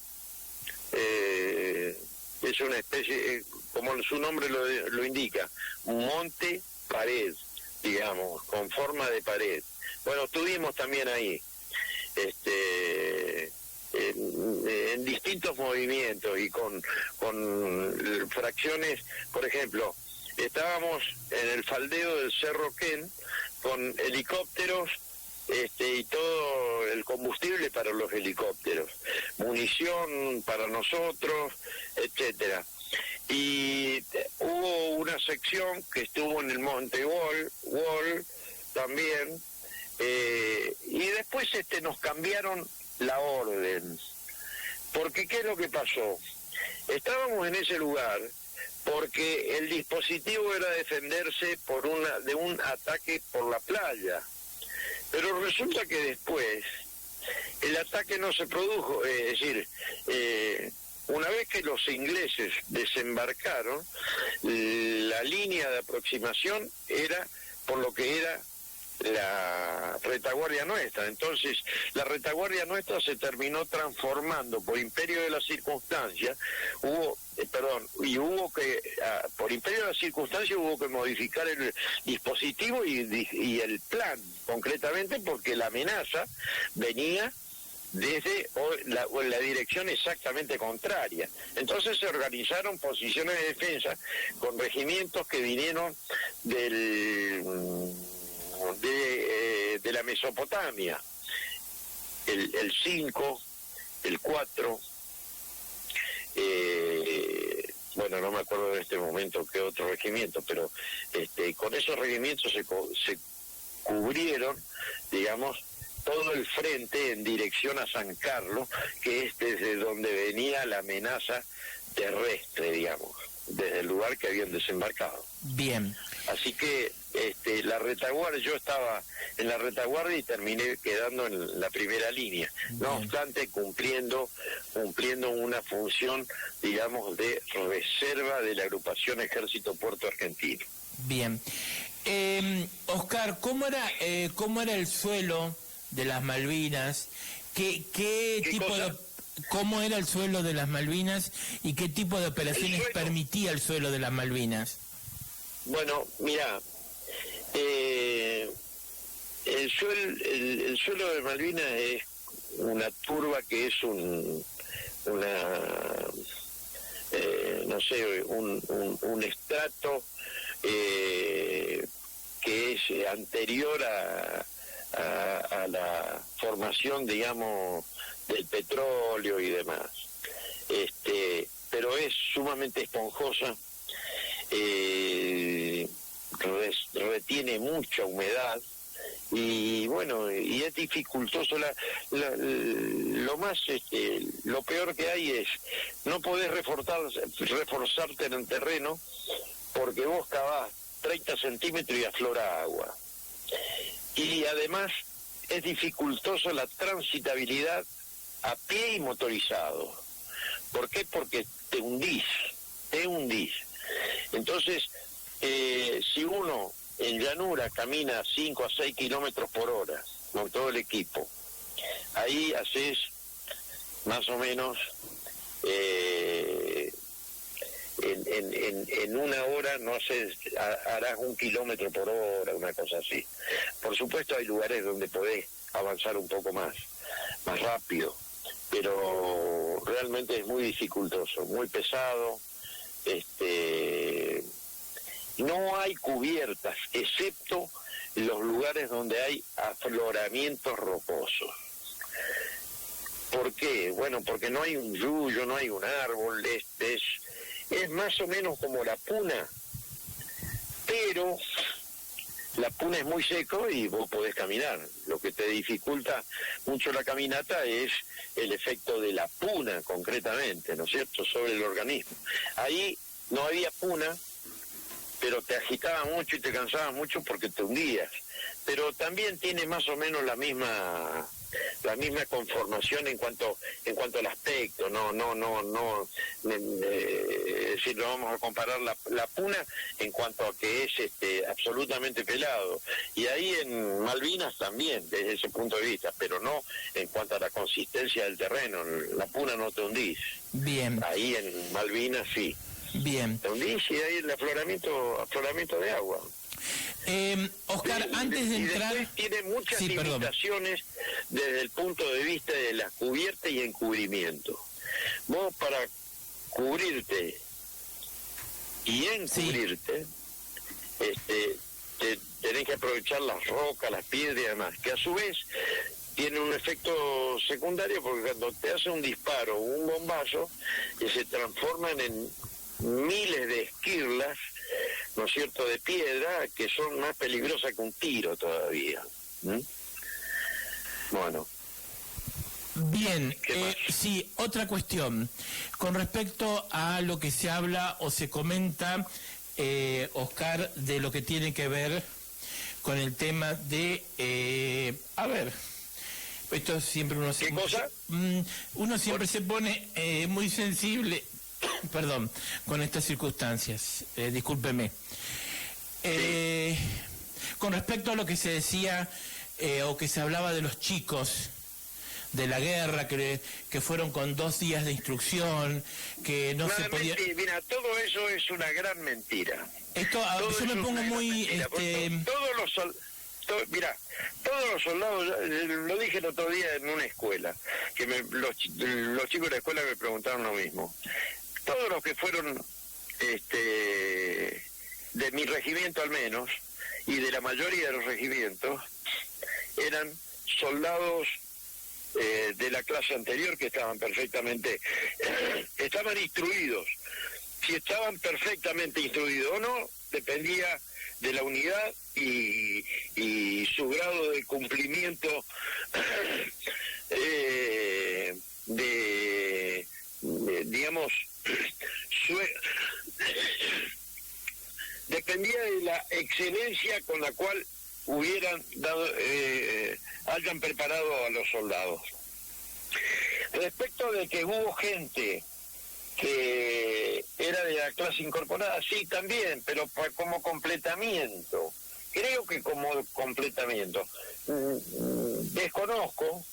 Es una especie, como su nombre lo indica, un monte pared, digamos, con forma de pared. Bueno, estuvimos también ahí, en distintos movimientos y con fracciones. Por ejemplo, estábamos en el faldeo del Cerro Ken con helicópteros, y todo el combustible para los helicópteros, munición para nosotros, etcétera. Y hubo una sección que estuvo en el Monte Wall también, y después nos cambiaron la orden, porque ¿qué es lo que pasó? Estábamos en ese lugar porque el dispositivo era defenderse de un ataque por la playa. Pero resulta que después el ataque no se produjo, es decir, una vez que los ingleses desembarcaron, la línea de aproximación era por lo que era la retaguardia nuestra. Entonces, la retaguardia nuestra se terminó transformando por imperio de la circunstancia, por imperio de la circunstancia hubo que modificar el dispositivo y el plan, concretamente porque la amenaza venía desde la dirección exactamente contraria. Entonces se organizaron posiciones de defensa con regimientos que vinieron de la Mesopotamia, el 5, el 4, bueno, no me acuerdo en este momento qué otro regimiento, pero con esos regimientos se cubrieron, digamos, todo el frente en dirección a San Carlos, que es desde donde venía la amenaza terrestre, digamos, desde el lugar que habían desembarcado. Bien. Así que la retaguardia, yo estaba en la retaguardia y terminé quedando en la primera línea, no obstante cumpliendo una función, digamos, de reserva de la agrupación Ejército Puerto Argentino. Bien. Oscar, ¿cómo era el suelo de las Malvinas? ¿Qué tipo cosa? ¿Cómo era el suelo de las Malvinas y qué tipo de operaciones permitía el suelo de las Malvinas? Bueno, mira, el suelo de Malvinas es una turba que es un estrato que es anterior a la formación, digamos, del petróleo y demás. Pero es sumamente esponjosa, retiene mucha humedad y bueno, y es dificultoso. Lo peor que hay es no podés reforzarte en el terreno porque vos cavás 30 centímetros y aflora agua. Y además es dificultoso la transitabilidad a pie y motorizado. ¿Por qué? Porque te hundís. Entonces, si uno en llanura camina 5 a 6 kilómetros por hora con todo el equipo, ahí haces más o menos en una hora harás 1 kilómetro por hora, una cosa así. Por supuesto hay lugares donde podés avanzar un poco más rápido, pero realmente es muy dificultoso, muy pesado. No hay cubiertas, excepto los lugares donde hay afloramientos rocosos. ¿Por qué? Bueno, porque no hay un yuyo, no hay un árbol, es más o menos como la puna, pero la puna es muy seco y vos podés caminar. Lo que te dificulta mucho la caminata es el efecto de la puna, concretamente, ¿no es cierto?, sobre el organismo. Ahí no había puna, pero te agitaba mucho y te cansaba mucho porque te hundías. Pero también tiene más o menos la misma conformación en cuanto al aspecto. Es decir, no vamos a comparar la puna en cuanto a que es absolutamente pelado. Y ahí en Malvinas también, desde ese punto de vista, pero no en cuanto a la consistencia del terreno. La puna no te hundís. Bien. Ahí en Malvinas sí. Bien. Te hundís y ahí el afloramiento de agua. Oscar, antes de entrar... Después tiene muchas limitaciones desde el punto de vista de la cubierta y encubrimiento. Vos para cubrirte y encubrirte, tenés que aprovechar las rocas, las piedras y demás, que a su vez tiene un efecto secundario porque cuando te hace un disparo o un bombazo, se transforman en miles de esquirlas, ¿no es cierto?, de piedra, que son más peligrosas que un tiro todavía. Bueno. Bien, sí, otra cuestión. Con respecto a lo que se habla o se comenta, Oscar, de lo que tiene que ver con el tema de... esto siempre uno se... ¿Qué cosa? Uno siempre se pone muy sensible... Perdón, con estas circunstancias, discúlpeme. Sí. Con respecto a lo que se decía o que se hablaba de los chicos de la guerra, que fueron con 2 días de instrucción, que no se podía... Mira, todo eso es una gran mentira. Yo me pongo muy... Todos los soldados, lo dije el otro día en una escuela, que los chicos de la escuela me preguntaron lo mismo. Todos los que fueron de mi regimiento al menos, y de la mayoría de los regimientos, eran soldados de la clase anterior que estaban estaban instruidos. Si estaban perfectamente instruidos o no, dependía de la unidad y su grado de cumplimiento digamos, dependía de la excelencia con la cual hayan preparado a los soldados. Respecto de que hubo gente que era de la clase incorporada, sí, también, pero como completamiento. Creo que como completamiento. Desconozco,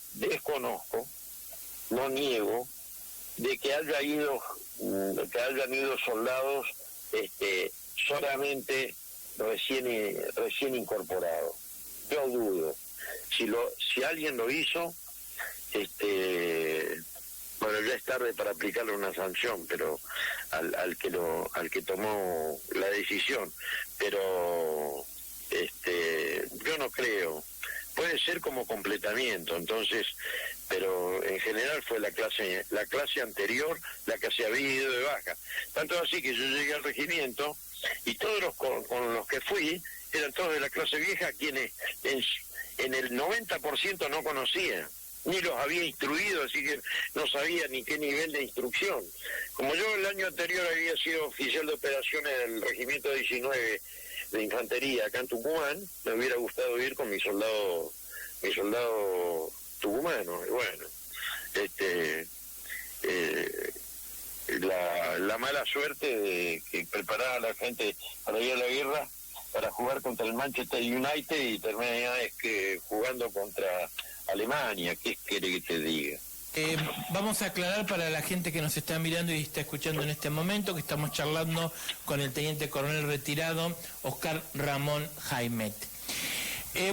no niego, de que hayan ido soldados solamente recién incorporados. Yo dudo. Si alguien lo hizo, bueno, ya es tarde para aplicarle una sanción, pero al que tomó la decisión, pero yo no creo. Puede ser como completamiento, entonces, pero en general fue la clase anterior la que se había ido de baja. Tanto así que yo llegué al regimiento y todos los con los que fui eran todos de la clase vieja, quienes en el 90% no conocía, ni los había instruido, así que no sabía ni qué nivel de instrucción. Como yo el año anterior había sido oficial de operaciones del Regimiento 19 de Infantería acá en Tucumán, me hubiera gustado ir con mi soldado tucumano. Y bueno, la mala suerte de que preparaba a la gente para ir a la guerra, para jugar contra el Manchester United y terminar jugando contra Alemania. ¿Qué quiere que te diga? Vamos a aclarar para la gente que nos está mirando y está escuchando en este momento que estamos charlando con el teniente coronel retirado Oscar Ramón Jaimet.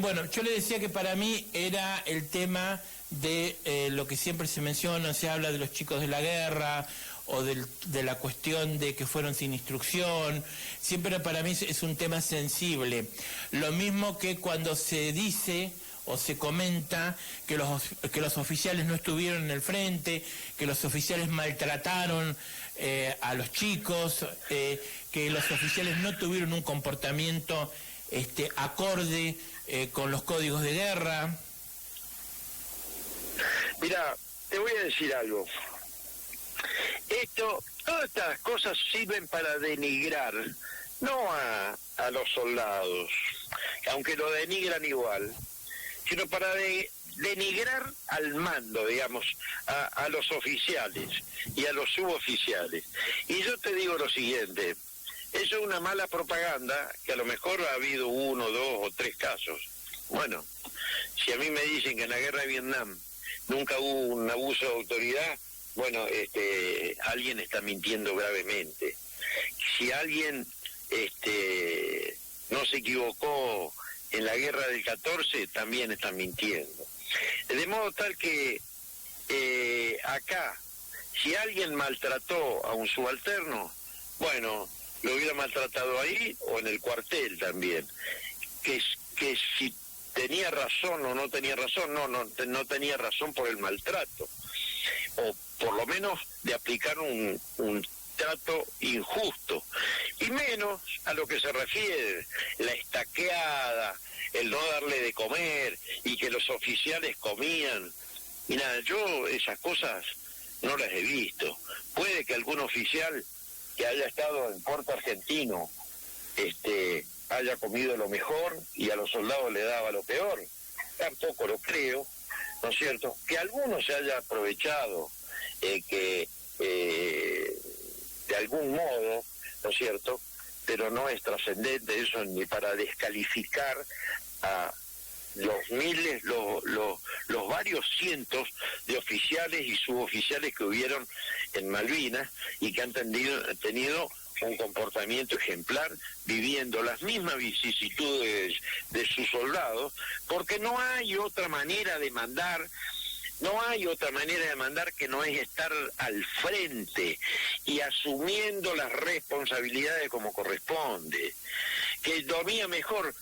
Bueno, yo le decía que para mí era el tema de lo que siempre se menciona, se habla de los chicos de la guerra o de la cuestión de que fueron sin instrucción. Siempre para mí es un tema sensible. Lo mismo que cuando se dice o se comenta que los oficiales no estuvieron en el frente, que los oficiales maltrataron a los chicos, que los oficiales no tuvieron un comportamiento acorde con los códigos de guerra. Mira, te voy a decir algo. Todas estas cosas sirven para denigrar, no a los soldados, aunque lo denigran igual, sino para denigrar al mando, digamos, a los oficiales y a los suboficiales. Y yo te digo lo siguiente, eso es una mala propaganda, que a lo mejor ha habido 1, 2 o 3 casos. Bueno, si a mí me dicen que en la guerra de Vietnam nunca hubo un abuso de autoridad, bueno, alguien está mintiendo gravemente. Si alguien no se equivocó en la guerra del 14, también están mintiendo. De modo tal que acá, si alguien maltrató a un subalterno, bueno, lo hubiera maltratado ahí o en el cuartel también. Que si tenía razón o no tenía razón, no tenía razón por el maltrato, o por lo menos de aplicar un trato injusto, y menos a lo que se refiere la estaqueada, el no darle de comer y que los oficiales comían. Mira, yo esas cosas no las he visto. Puede que algún oficial que haya estado en Puerto Argentino haya comido lo mejor y a los soldados le daba lo peor. Tampoco lo creo, ¿no es cierto? Que alguno se haya aprovechado, de algún modo, ¿no es cierto? Pero no es trascendente eso ni para descalificar a los miles, los varios cientos de oficiales y suboficiales que hubieron en Malvinas y que han tenido un comportamiento ejemplar, viviendo las mismas vicisitudes de sus soldados, porque no hay otra manera de mandar. No hay otra manera de mandar que no es estar al frente y asumiendo las responsabilidades como corresponde. Que dormía mejor.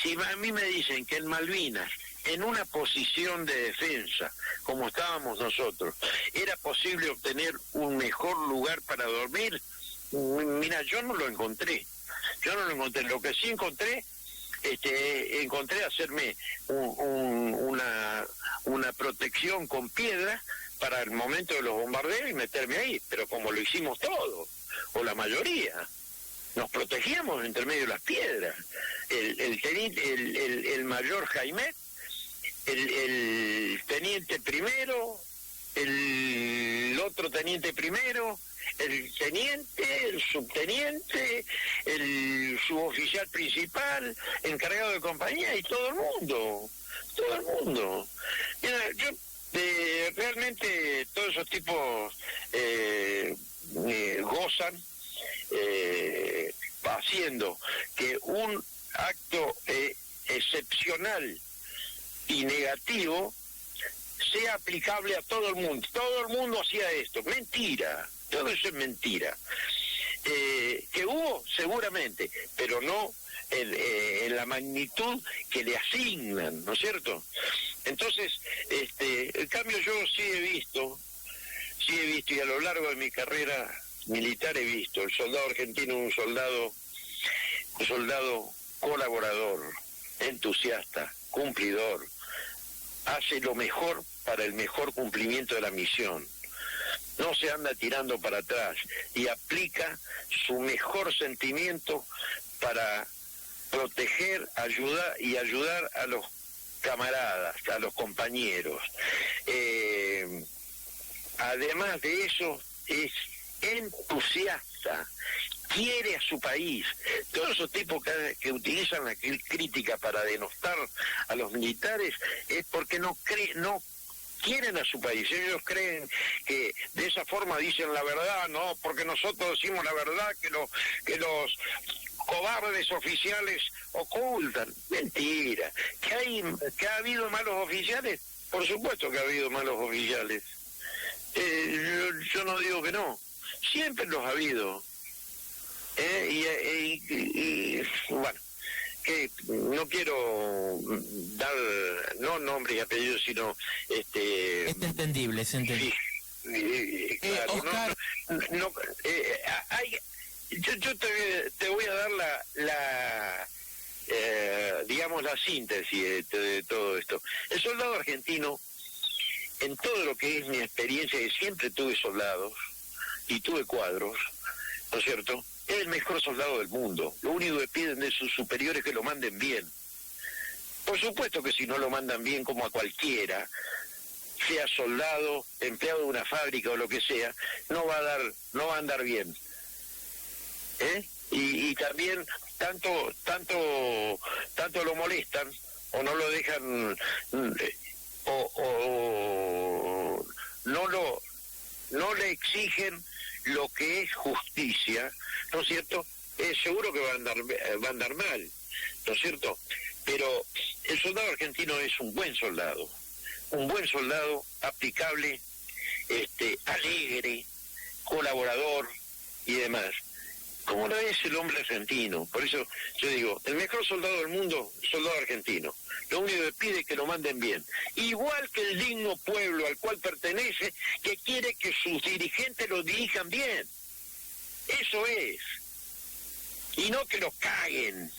Si a mí me dicen que en Malvinas, en una posición de defensa, como estábamos nosotros, era posible obtener un mejor lugar para dormir, mira, yo no lo encontré. Lo que sí encontré hacerme una protección con piedra para el momento de los bombardeos y meterme ahí, pero como lo hicimos todos, o la mayoría. nos protegíamos entre medio de las piedras. El mayor Jaime, el teniente primero, el otro teniente primero, el teniente, el subteniente, el suboficial principal, encargado de compañía, y todo el mundo. Mira, yo realmente todos esos tipos gozan haciendo que un acto excepcional y negativo sea aplicable a todo el mundo. Todo el mundo hacía esto. Mentira. Todo eso es mentira. Que hubo, seguramente, pero no en la magnitud que le asignan, ¿no es cierto? Entonces, en cambio yo sí he visto, y a lo largo de mi carrera militar he visto, el soldado argentino, un soldado colaborador, entusiasta, cumplidor, hace lo mejor para el mejor cumplimiento de la misión. No se anda tirando para atrás y aplica su mejor sentimiento para proteger, ayudar a los camaradas, a los compañeros. Además de eso, es entusiasta, quiere a su país. Todos esos tipos que utilizan la crítica para denostar a los militares es porque no quieren a su país. Ellos creen que de esa forma dicen la verdad, no, porque nosotros decimos la verdad, que los cobardes oficiales ocultan. Mentira. ¿Que ha habido malos oficiales? Por supuesto que ha habido malos oficiales. Yo no digo que no. Siempre los ha habido. Bueno, que no quiero dar no nombres y apellidos, sino Es entendible. Sí, claro, Oscar, yo te voy a dar la digamos la síntesis de todo esto. El soldado argentino, en todo lo que es mi experiencia, que siempre tuve soldados y tuve cuadros, ¿no es cierto?, es el mejor soldado del mundo. Lo único que piden de sus superiores es que lo manden bien. Por supuesto que si no lo mandan bien, como a cualquiera, sea soldado, empleado de una fábrica o lo que sea, no va a andar bien. Y también tanto lo molestan o no lo dejan o no le exigen lo que es justicia, ¿no es cierto? Seguro que va a andar mal, ¿no es cierto? Pero el soldado argentino es un buen soldado aplicable, alegre, colaborador y demás, como lo es el hombre argentino. Por eso yo digo, el mejor soldado del mundo, soldado argentino. Lo único que pide es que lo manden bien. Igual que el digno pueblo al cual pertenece, que quiere que sus dirigentes lo dirijan bien. Eso es. Y no que los caguen,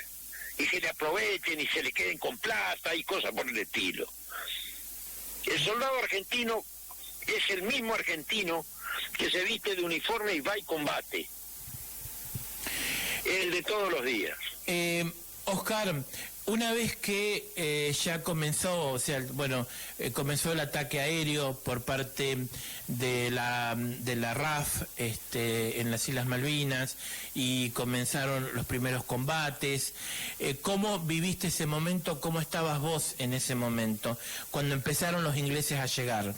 y se le aprovechen y se le queden con plata y cosas por el estilo. El soldado argentino es el mismo argentino que se viste de uniforme y va y combate. El de todos los días. Oscar, una vez que ya comenzó, comenzó el ataque aéreo por parte de la RAF en las Islas Malvinas y comenzaron los primeros combates, ¿cómo viviste ese momento? ¿Cómo estabas vos en ese momento, cuando empezaron los ingleses a llegar?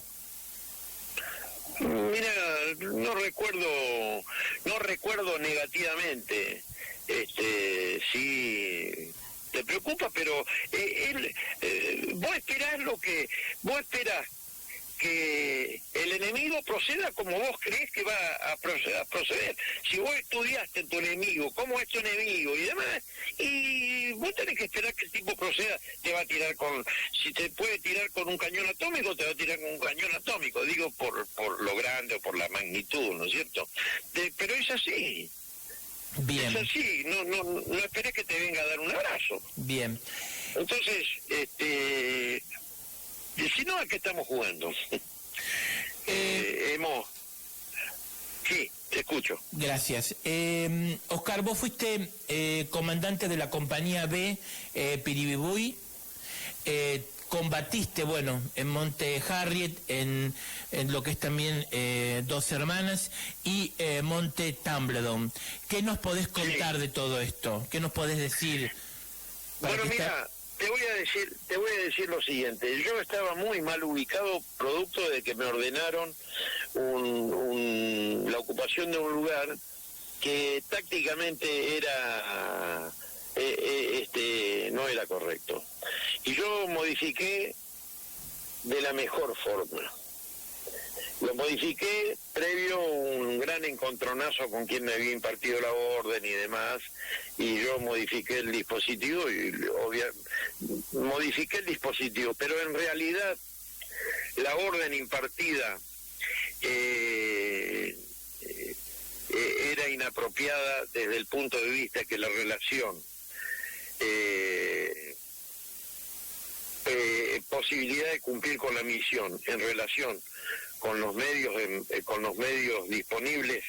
Mira, no recuerdo negativamente. Sí, te preocupa, pero vos esperás que el enemigo proceda como vos creés que va a proceder. Si vos estudiaste tu enemigo, cómo es tu enemigo y demás, y vos tenés que esperar que el tipo proceda, te va a tirar si te puede tirar con un cañón atómico, te va a tirar con un cañón atómico, digo por lo grande o por la magnitud, ¿no es cierto? Pero es así. Bien. Es así, no esperes que te venga a dar un abrazo. Bien. Entonces, si no, ¿a qué estamos jugando? Sí, Te escucho. Gracias. Oscar, vos fuiste comandante de la compañía B Piribibuy, combatiste, bueno, en Monte Harriet, en lo que es también Dos Hermanas y Monte Tumbledon. ¿Qué nos podés contar de todo esto? ¿Qué nos podés decir? Bueno, mira, te voy a decir lo siguiente. Yo estaba muy mal ubicado, producto de que me ordenaron la ocupación de un lugar que tácticamente era no era correcto. Y yo modifiqué de la mejor forma. Lo modifiqué previo a un gran encontronazo con quien me había impartido la orden y demás, y yo modifiqué el dispositivo, pero en realidad la orden impartida era inapropiada desde el punto de vista que la relación posibilidad de cumplir con la misión en relación con los medios disponibles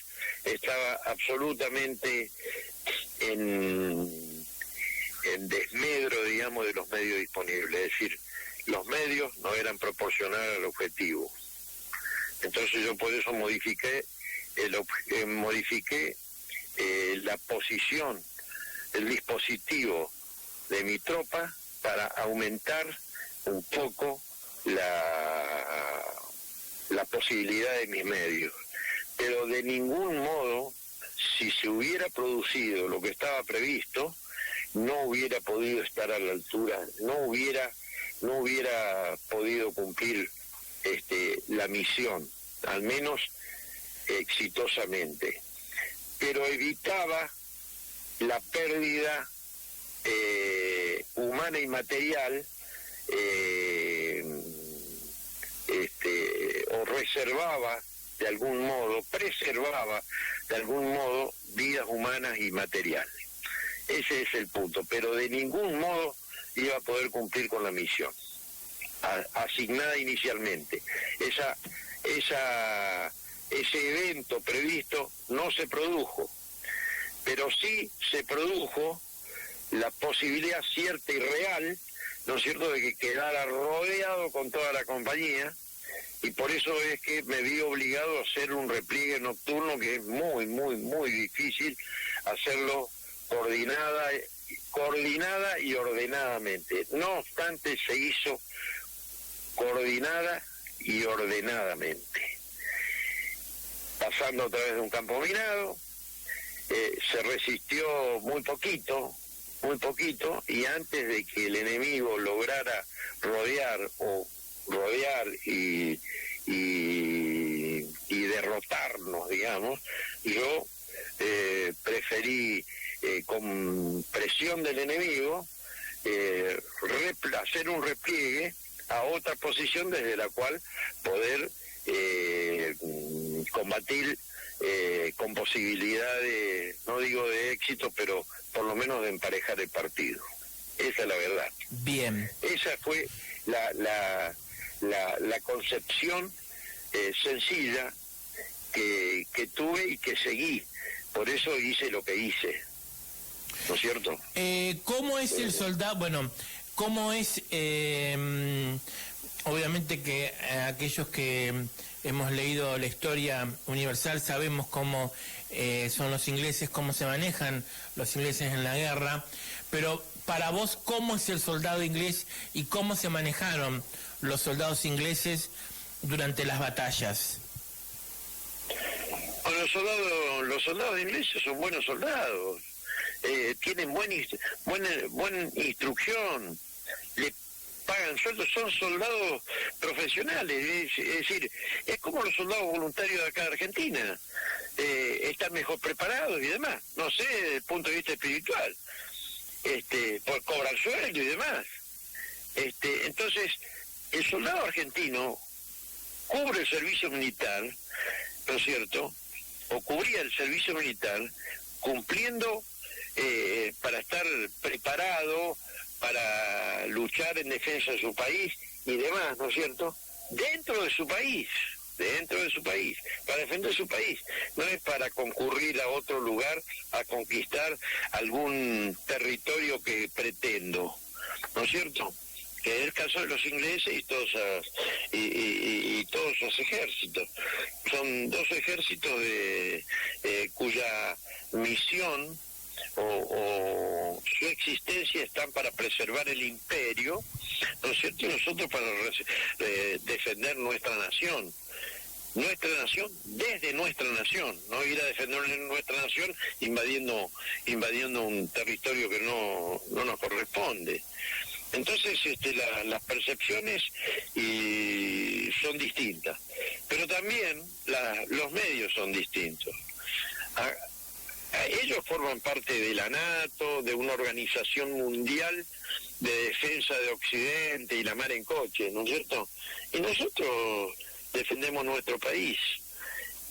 estaba absolutamente en desmedro, digamos, de los medios disponibles, es decir, los medios no eran proporcionales al objetivo. Entonces yo por eso modifiqué la posición, el dispositivo de mi tropa para aumentar un poco la posibilidad de mis medios. Pero de ningún modo, si se hubiera producido lo que estaba previsto, no hubiera podido estar a la altura, no hubiera podido cumplir la misión, al menos exitosamente. Pero evitaba la pérdida humana y material, o preservaba de algún modo vidas humanas y materiales. Ese es el punto, pero de ningún modo iba a poder cumplir con la misión asignada inicialmente. Ese evento previsto no se produjo, pero sí se produjo la posibilidad cierta y real, ¿no es cierto?, de que quedara rodeado con toda la compañía, y por eso es que me vi obligado a hacer un repliegue nocturno que es muy, muy, muy difícil hacerlo coordinada y ordenadamente. No obstante, se hizo coordinada y ordenadamente. Pasando a través de un campo minado, se resistió muy poquito, y antes de que el enemigo lograra rodear y derrotarnos, digamos, yo preferí con presión del enemigo hacer un repliegue a otra posición desde la cual poder combatir con posibilidad de, no digo de éxito, pero por lo menos de emparejar el partido. Esa es la verdad. Bien. Esa fue la concepción sencilla que tuve y que seguí. Por eso hice lo que hice. ¿No es cierto? ¿Cómo es el soldado? Bueno, ¿cómo es? Obviamente que aquellos que hemos leído la historia universal sabemos cómo son los ingleses, cómo se manejan los ingleses en la guerra, pero para vos, ¿cómo es el soldado inglés y cómo se manejaron los soldados ingleses durante las batallas? Bueno, los soldados ingleses son buenos soldados, tienen buena instrucción, le pagan sueldos, son soldados profesionales, es decir, es como los soldados voluntarios de acá de Argentina, están mejor preparados y demás, no sé, desde el punto de vista espiritual, por cobrar sueldo y demás. Entonces, el soldado argentino cubre el servicio militar, ¿no es cierto?, o cubría el servicio militar cumpliendo para estar preparado para luchar en defensa de su país y demás, ¿no es cierto?, dentro de su país. dentro de su país, para defender su país. No es para concurrir a otro lugar a conquistar algún territorio que pretendo, ¿no es cierto? Que es el caso de los ingleses y todos los ejércitos. Son dos ejércitos cuya misión o su existencia están para preservar el imperio, ¿no es cierto? Y nosotros para defender nuestra nación desde nuestra nación, no ir a defender nuestra nación invadiendo un territorio que no nos corresponde. Entonces las percepciones son distintas, pero también los medios son distintos. Ellos forman parte de la NATO, de una organización mundial de defensa de Occidente y la mar en coche, ¿no es cierto? Y nosotros defendemos nuestro país,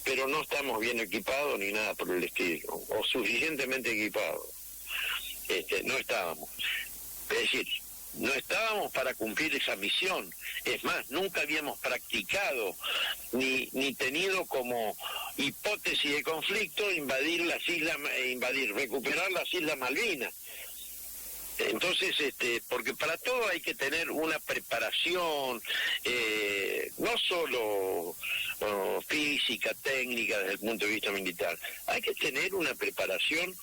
pero no estamos bien equipados ni nada por el estilo, o suficientemente equipados. No estábamos. Es decir, no estábamos para cumplir esa misión. Es más, nunca habíamos practicado ni tenido como hipótesis de conflicto recuperar las Islas Malvinas. Entonces, porque para todo hay que tener una preparación, no solo física, técnica desde el punto de vista militar, hay que tener una preparación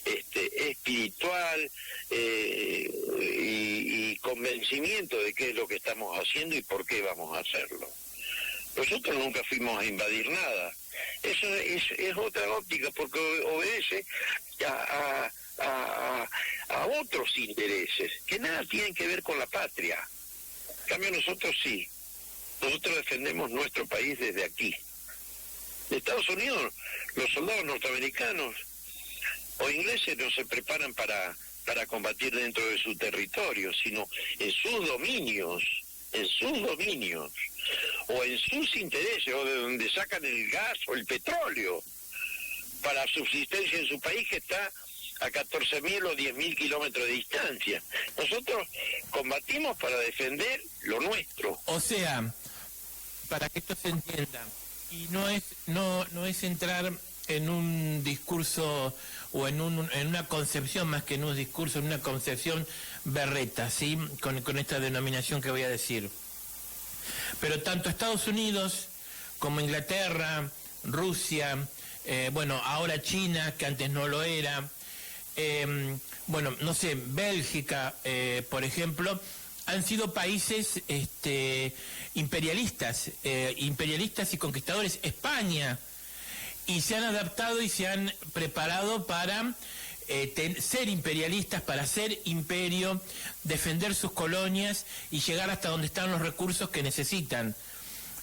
espiritual y convencimiento de qué es lo que estamos haciendo y por qué vamos a hacerlo. Nosotros nunca fuimos a invadir nada. Eso es otra óptica, porque obedece a otros intereses que nada tienen que ver con la patria. En cambio nosotros sí. Nosotros defendemos nuestro país desde aquí. De Estados Unidos, los soldados norteamericanos o ingleses no se preparan para combatir dentro de su territorio, sino en sus dominios, o en sus intereses, o de donde sacan el gas o el petróleo, para subsistencia en su país, que está a 14.000 o 10.000 kilómetros de distancia. Nosotros combatimos para defender lo nuestro. O sea, para que esto se entienda, y no es entrar en un discurso o en una concepción, más que en un discurso, en una concepción berreta, ¿sí? Con esta denominación que voy a decir. Pero tanto Estados Unidos como Inglaterra, Rusia, ahora China, que antes no lo era, Bélgica, por ejemplo, han sido países imperialistas y conquistadores. España, y se han adaptado y se han preparado para ser imperialistas, para ser imperio, defender sus colonias y llegar hasta donde están los recursos que necesitan.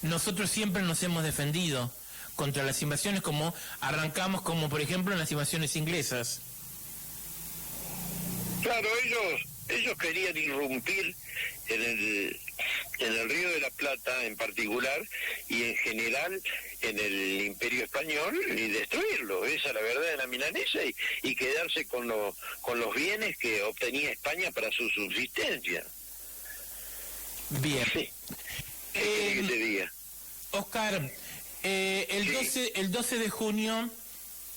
Nosotros siempre nos hemos defendido contra las invasiones, como arrancamos, como por ejemplo en las invasiones inglesas. Claro, ellos querían irrumpir en el Río de la Plata en particular y en general en el Imperio Español y destruirlo. Esa es la verdad de la milanesa, y quedarse con los bienes que obtenía España para su subsistencia. Bien. Sí. ¿Qué quiere que te diga? Oscar, el 12 de junio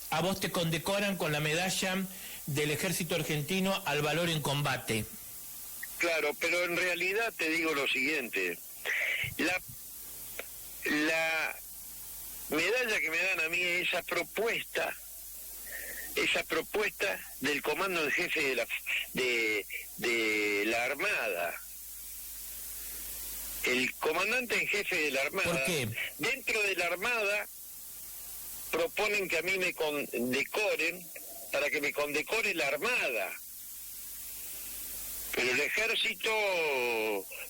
a vos te condecoran con la medalla del Ejército Argentino al valor en combate. Claro, pero en realidad te digo lo siguiente. La medalla que me dan a mí es esa propuesta del comando en jefe de la Armada. El comandante en jefe de la Armada. ¿Por qué? Dentro de la Armada proponen que a mí me condecoren, para que me condecore la Armada. Pero el ejército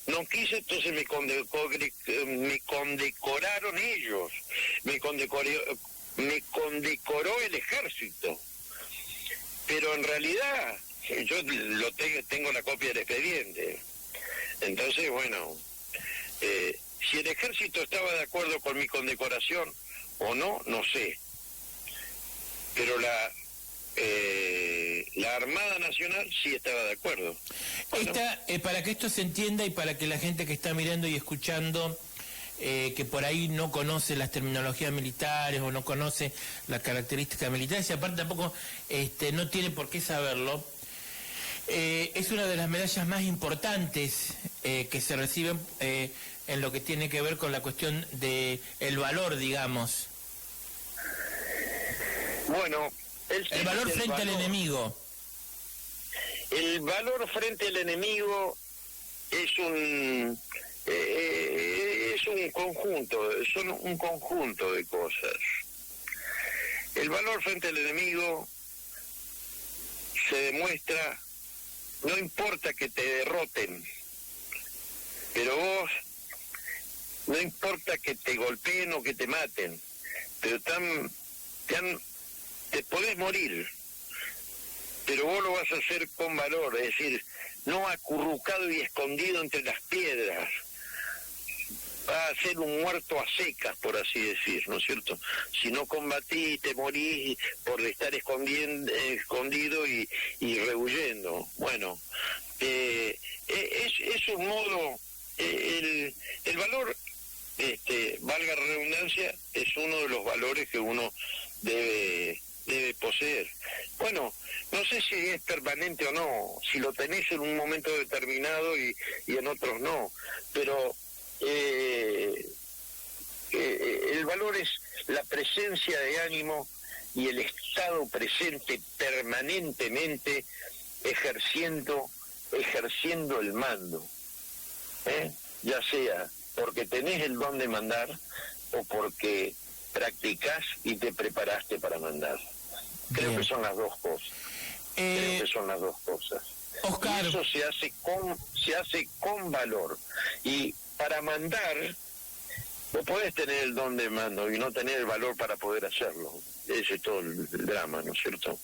no quiso, entonces me condecoraron ellos. Me condecoró el ejército. Pero en realidad, yo tengo la copia del expediente. Entonces, si el ejército estaba de acuerdo con mi condecoración o no, no sé. Pero la Armada Nacional sí estaba de acuerdo. Para que esto se entienda y para que la gente que está mirando y escuchando que por ahí no conoce las terminologías militares o no conoce las características militares, y aparte tampoco no tiene por qué saberlo. Es una de las medallas más importantes que se reciben en lo que tiene que ver con la cuestión de el valor, digamos. Bueno, el valor frente al enemigo. El valor frente al enemigo es un son un conjunto de cosas. El valor frente al enemigo se demuestra, no importa que te derroten, pero vos, no importa que te golpeen o que te maten, pero te podés morir, pero vos lo vas a hacer con valor, es decir, no acurrucado y escondido entre las piedras. Va a ser un muerto a secas, por así decir, ¿no es cierto? Si no combatís, te morís por estar escondido y rehuyendo. Bueno, es un modo, el valor, valga la redundancia, es uno de los valores que uno debe poseer. Bueno, no sé si es permanente o no, si lo tenés en un momento determinado y en otros no, pero el valor es la presencia de ánimo y el estado presente permanentemente ejerciendo el mando, ya sea porque tenés el don de mandar o porque practicás y te preparaste para mandar. Creo que son las dos cosas. Oscar. Y eso se hace con valor. Y para mandar, vos podés tener el don de mando y no tener el valor para poder hacerlo. Ese es todo el drama, ¿no es cierto?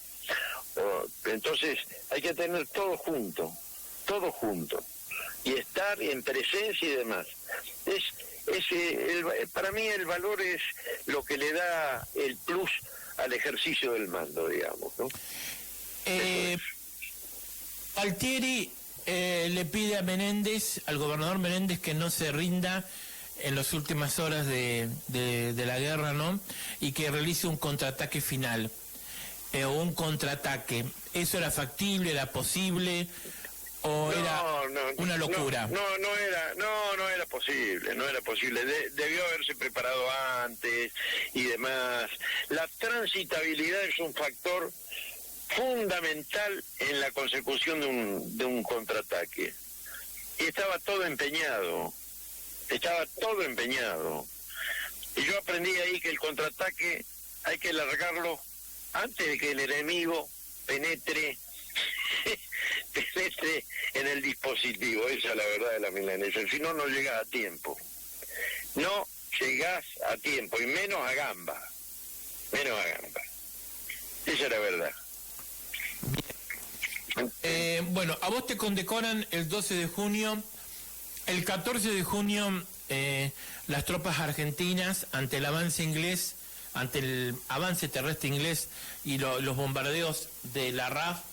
Entonces hay que tener todo junto, y estar en presencia y demás. Para mí el valor es lo que le da el plus al ejercicio del mando, digamos, ¿no? Altieri le pide a Menéndez, al gobernador Menéndez, que no se rinda en las últimas horas de la guerra, ¿no? Y que realice un contraataque final, o un contraataque. ¿Eso era factible, era posible, o era una locura? No era posible, debió haberse preparado antes y demás. La transitabilidad es un factor fundamental en la consecución de un contraataque. Y estaba todo empeñado. Y yo aprendí ahí que el contraataque hay que largarlo antes de que el enemigo penetre en el dispositivo. Esa es la verdad de la milanesa. Si no, no llegás a tiempo. No llegás a tiempo, y menos a gamba. Esa es la verdad. Bueno, a vos te condecoran el 12 de junio. El 14 de junio las tropas argentinas, ante el avance inglés, ante el avance terrestre inglés y los bombardeos de la RAF,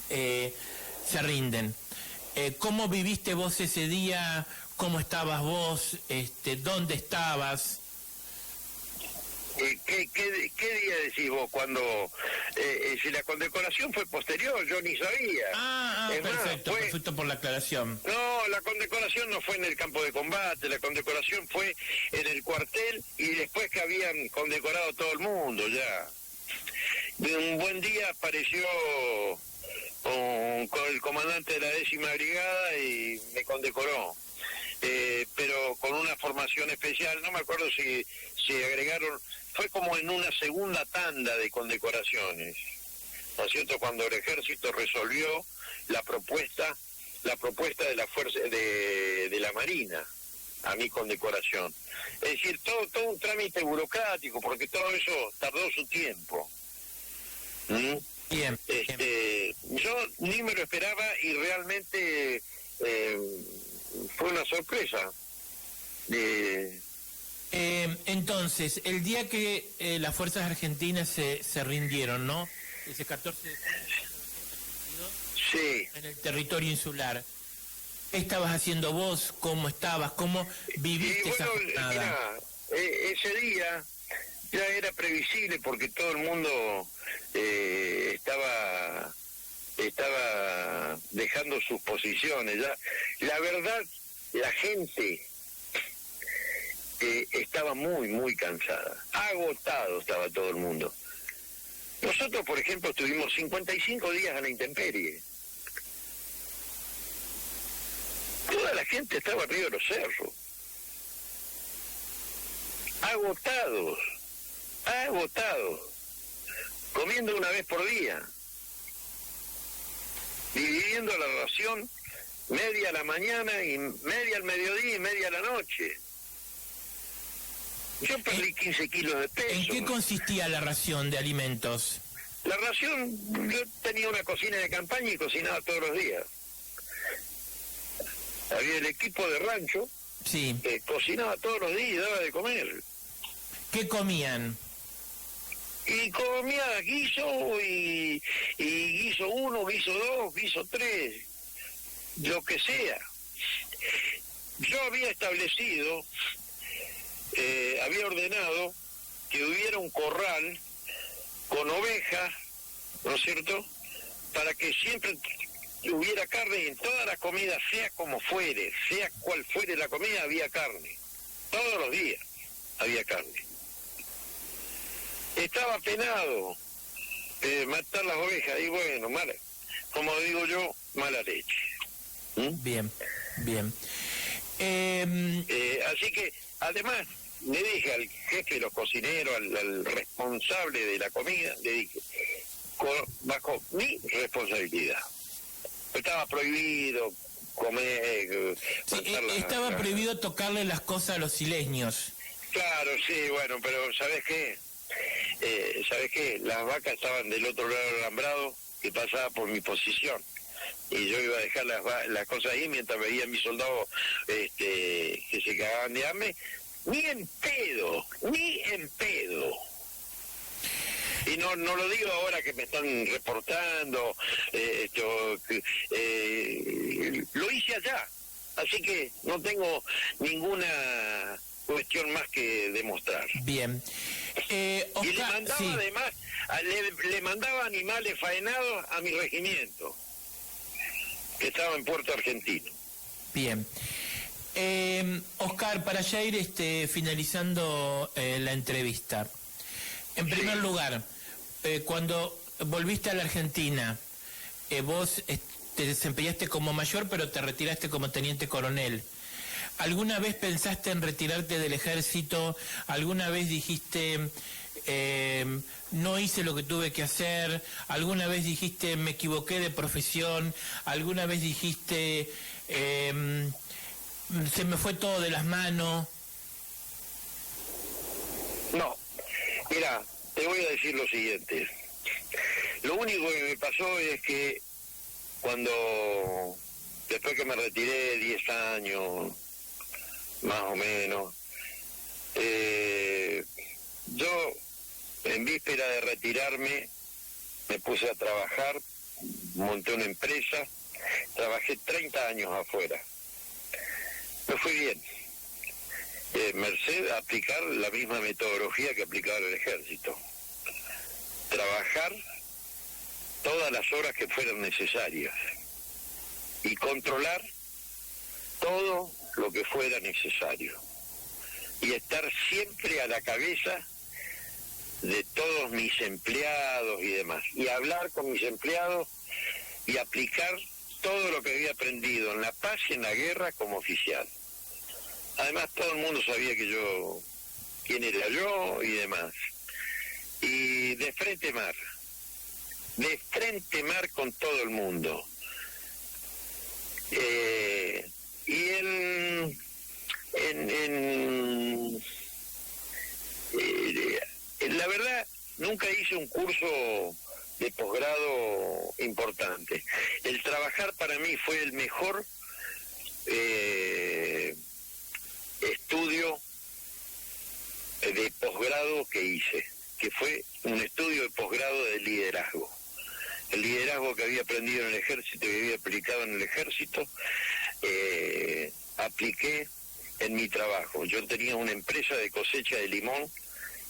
se rinden. ¿Cómo viviste vos ese día? ¿Cómo estabas vos? ¿Dónde estabas? ¿Qué día decís vos? Cuando si la condecoración fue posterior, yo ni sabía. Perfecto, perfecto por la aclaración. No, la condecoración no fue en el campo de combate, la condecoración fue en el cuartel, y después que habían condecorado todo el mundo ya. De un buen día apareció con el comandante de la 10ª brigada y me condecoró. Pero con una formación especial, no me acuerdo si agregaron, fue como en una segunda tanda de condecoraciones, ¿no es cierto? Cuando el ejército resolvió la propuesta de la fuerza de la Marina a mi condecoración. Es decir, todo un trámite burocrático, porque todo eso tardó su tiempo. Bien. Yo ni me lo esperaba y realmente fue una sorpresa. Entonces, el día que las fuerzas argentinas se rindieron, ¿no? Ese 14 de junio de 1932, Sí. en el territorio insular. estabas haciendo vos? ¿Cómo estabas? ¿Cómo viviste esa jornada? Mirá, ese día ya era previsible porque todo el mundo estaba dejando sus posiciones. Ya, la verdad, la gente estaba muy, muy cansada. Agotado estaba todo el mundo. Nosotros, por ejemplo, estuvimos 55 días a la intemperie. Toda la gente estaba arriba de los cerros. Agotados. Comiendo una vez por día. Dividiendo la ración, media a la mañana, y media al mediodía y media a la noche. Yo perdí 15 kilos de peso. ¿En qué consistía la ración de alimentos? La ración, yo tenía una cocina de campaña y cocinaba todos los días. Había el equipo de rancho, sí, que cocinaba todos los días y daba de comer. ¿Qué comían? Y comía guiso y guiso 1, guiso 2, guiso 3, lo que sea. Yo había establecido, había ordenado que hubiera un corral con ovejas, ¿no es cierto?, para que siempre hubiera carne en todas las comidas, sea como fuere, sea cual fuere la comida, había carne. Todos los días había carne. Estaba penado matar las ovejas, y bueno, mala, como digo yo, mala leche. Bien. Así que, además, le dije al jefe de los cocineros, al responsable de la comida, le dije, bajo mi responsabilidad. Estaba prohibido comer... Sí, estaba prohibido tocarle las cosas a los isleños. Claro, sí, bueno, pero ¿sabes qué? Las vacas estaban del otro lado del alambrado que pasaba por mi posición. Y yo iba a dejar las cosas ahí mientras veía a mis soldados que se cagaban de hambre. Ni en pedo. Y no lo digo ahora que me están reportando, lo hice allá, así que no tengo ninguna cuestión más que demostrar. Bien. Y le mandaba sí. Además, le mandaba animales faenados a mi regimiento, que estaba en Puerto Argentino. Bien. Oscar, para ya ir finalizando la entrevista. En primer lugar, cuando volviste a la Argentina, vos te desempeñaste como mayor, pero te retiraste como teniente coronel. ¿Alguna vez pensaste en retirarte del ejército? ¿Alguna vez dijiste, no hice lo que tuve que hacer? ¿Alguna vez dijiste, me equivoqué de profesión? ¿Alguna vez dijiste, se me fue todo de las manos? No. Mira, te voy a decir lo siguiente. Lo único que me pasó es que después que me retiré 10 años, más o menos, yo en víspera de retirarme me puse a trabajar, monté una empresa, trabajé 30 años afuera. Me fui bien. Merced a aplicar la misma metodología que aplicaba el ejército. Trabajar todas las horas que fueran necesarias y controlar todo lo que fuera necesario y estar siempre a la cabeza de todos mis empleados y demás, y hablar con mis empleados y aplicar todo lo que había aprendido en la paz y en la guerra como oficial. Además, todo el mundo sabía quién era yo y demás. Y de frente mar con todo el mundo. Y la verdad, nunca hice un curso de posgrado importante. El trabajar para mí fue el mejor estudio de posgrado que hice, que fue un estudio de posgrado de liderazgo. El liderazgo que había aprendido en el ejército y había aplicado en el ejército, apliqué en mi trabajo. Yo tenía una empresa de cosecha de limón,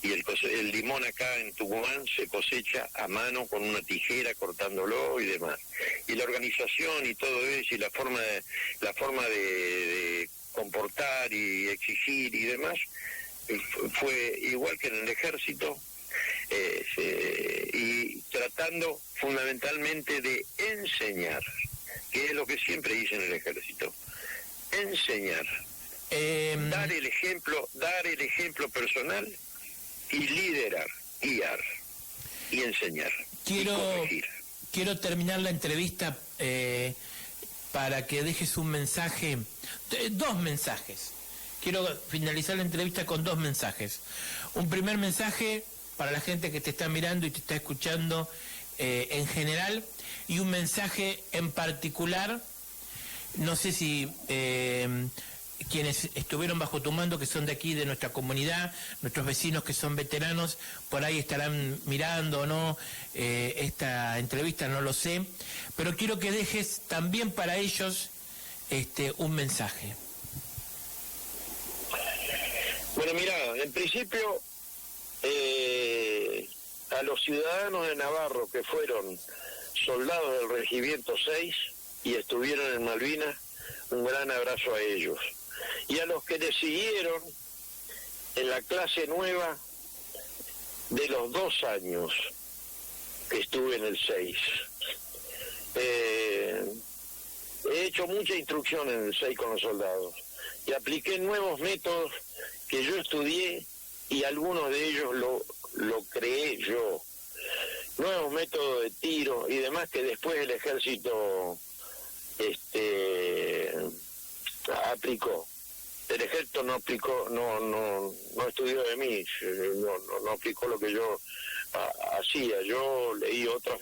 y el limón acá en Tucumán se cosecha a mano con una tijera cortándolo y demás. Y la organización y todo eso, y la forma de comportar y exigir y demás, fue igual que en el ejército, y tratando fundamentalmente de enseñar, que es lo que siempre hice en el ejército, enseñar, dar el ejemplo personal, y liderar, guiar y enseñar y corregir. Quiero terminar la entrevista para que dejes un mensaje, dos mensajes. Quiero finalizar la entrevista con dos mensajes. Un primer mensaje para la gente que te está mirando y te está escuchando en general, y un mensaje en particular, no sé si quienes estuvieron bajo tu mando, que son de aquí, de nuestra comunidad, nuestros vecinos que son veteranos, por ahí estarán mirando o no esta entrevista, no lo sé, pero quiero que dejes también para ellos un mensaje. Bueno, mira, en principio, a los ciudadanos de Navarro que fueron soldados del Regimiento 6 y estuvieron en Malvinas, un gran abrazo a ellos. Y a los que le siguieron en la clase nueva de los 2 años que estuve en el 6. He hecho mucha instrucción en el 6 con los soldados y apliqué nuevos métodos que yo estudié, y algunos de ellos lo creé yo. Nuevos métodos de tiro y demás que después el ejército aplicó. El ejército no aplicó, no estudió de mí, no aplicó lo que yo hacía. Yo leí otras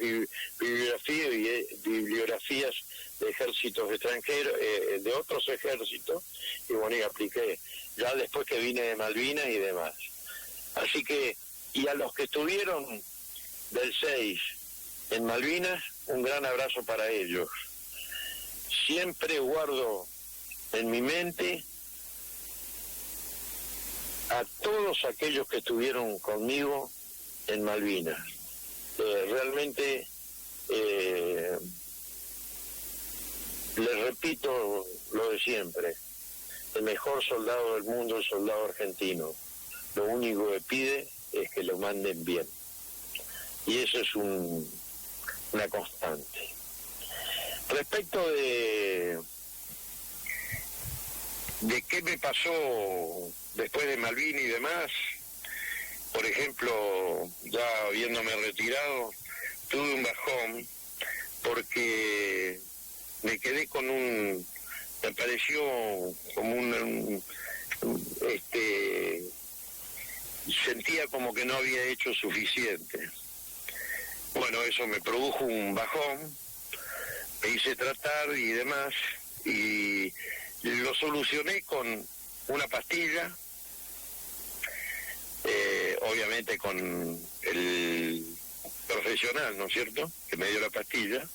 bibliografías de ejércitos extranjeros, de otros ejércitos, y bueno, y apliqué ya después que vine de Malvinas y demás. Así que, y a los que estuvieron del 6 en Malvinas, un gran abrazo para ellos. Siempre guardo en mi mente a todos aquellos que estuvieron conmigo en Malvinas. Realmente, les repito lo de siempre: el mejor soldado del mundo es el soldado argentino. Lo único que pide es que lo manden bien. Y eso es una constante. Respecto de qué me pasó después de Malvinas y demás, por ejemplo, ya habiéndome retirado, tuve un bajón porque me quedé con me pareció como sentía como que no había hecho suficiente. Bueno, eso me produjo un bajón, me hice tratar y demás, y lo solucioné con una pastilla, obviamente con el profesional, ¿no es cierto?, que me dio la pastilla,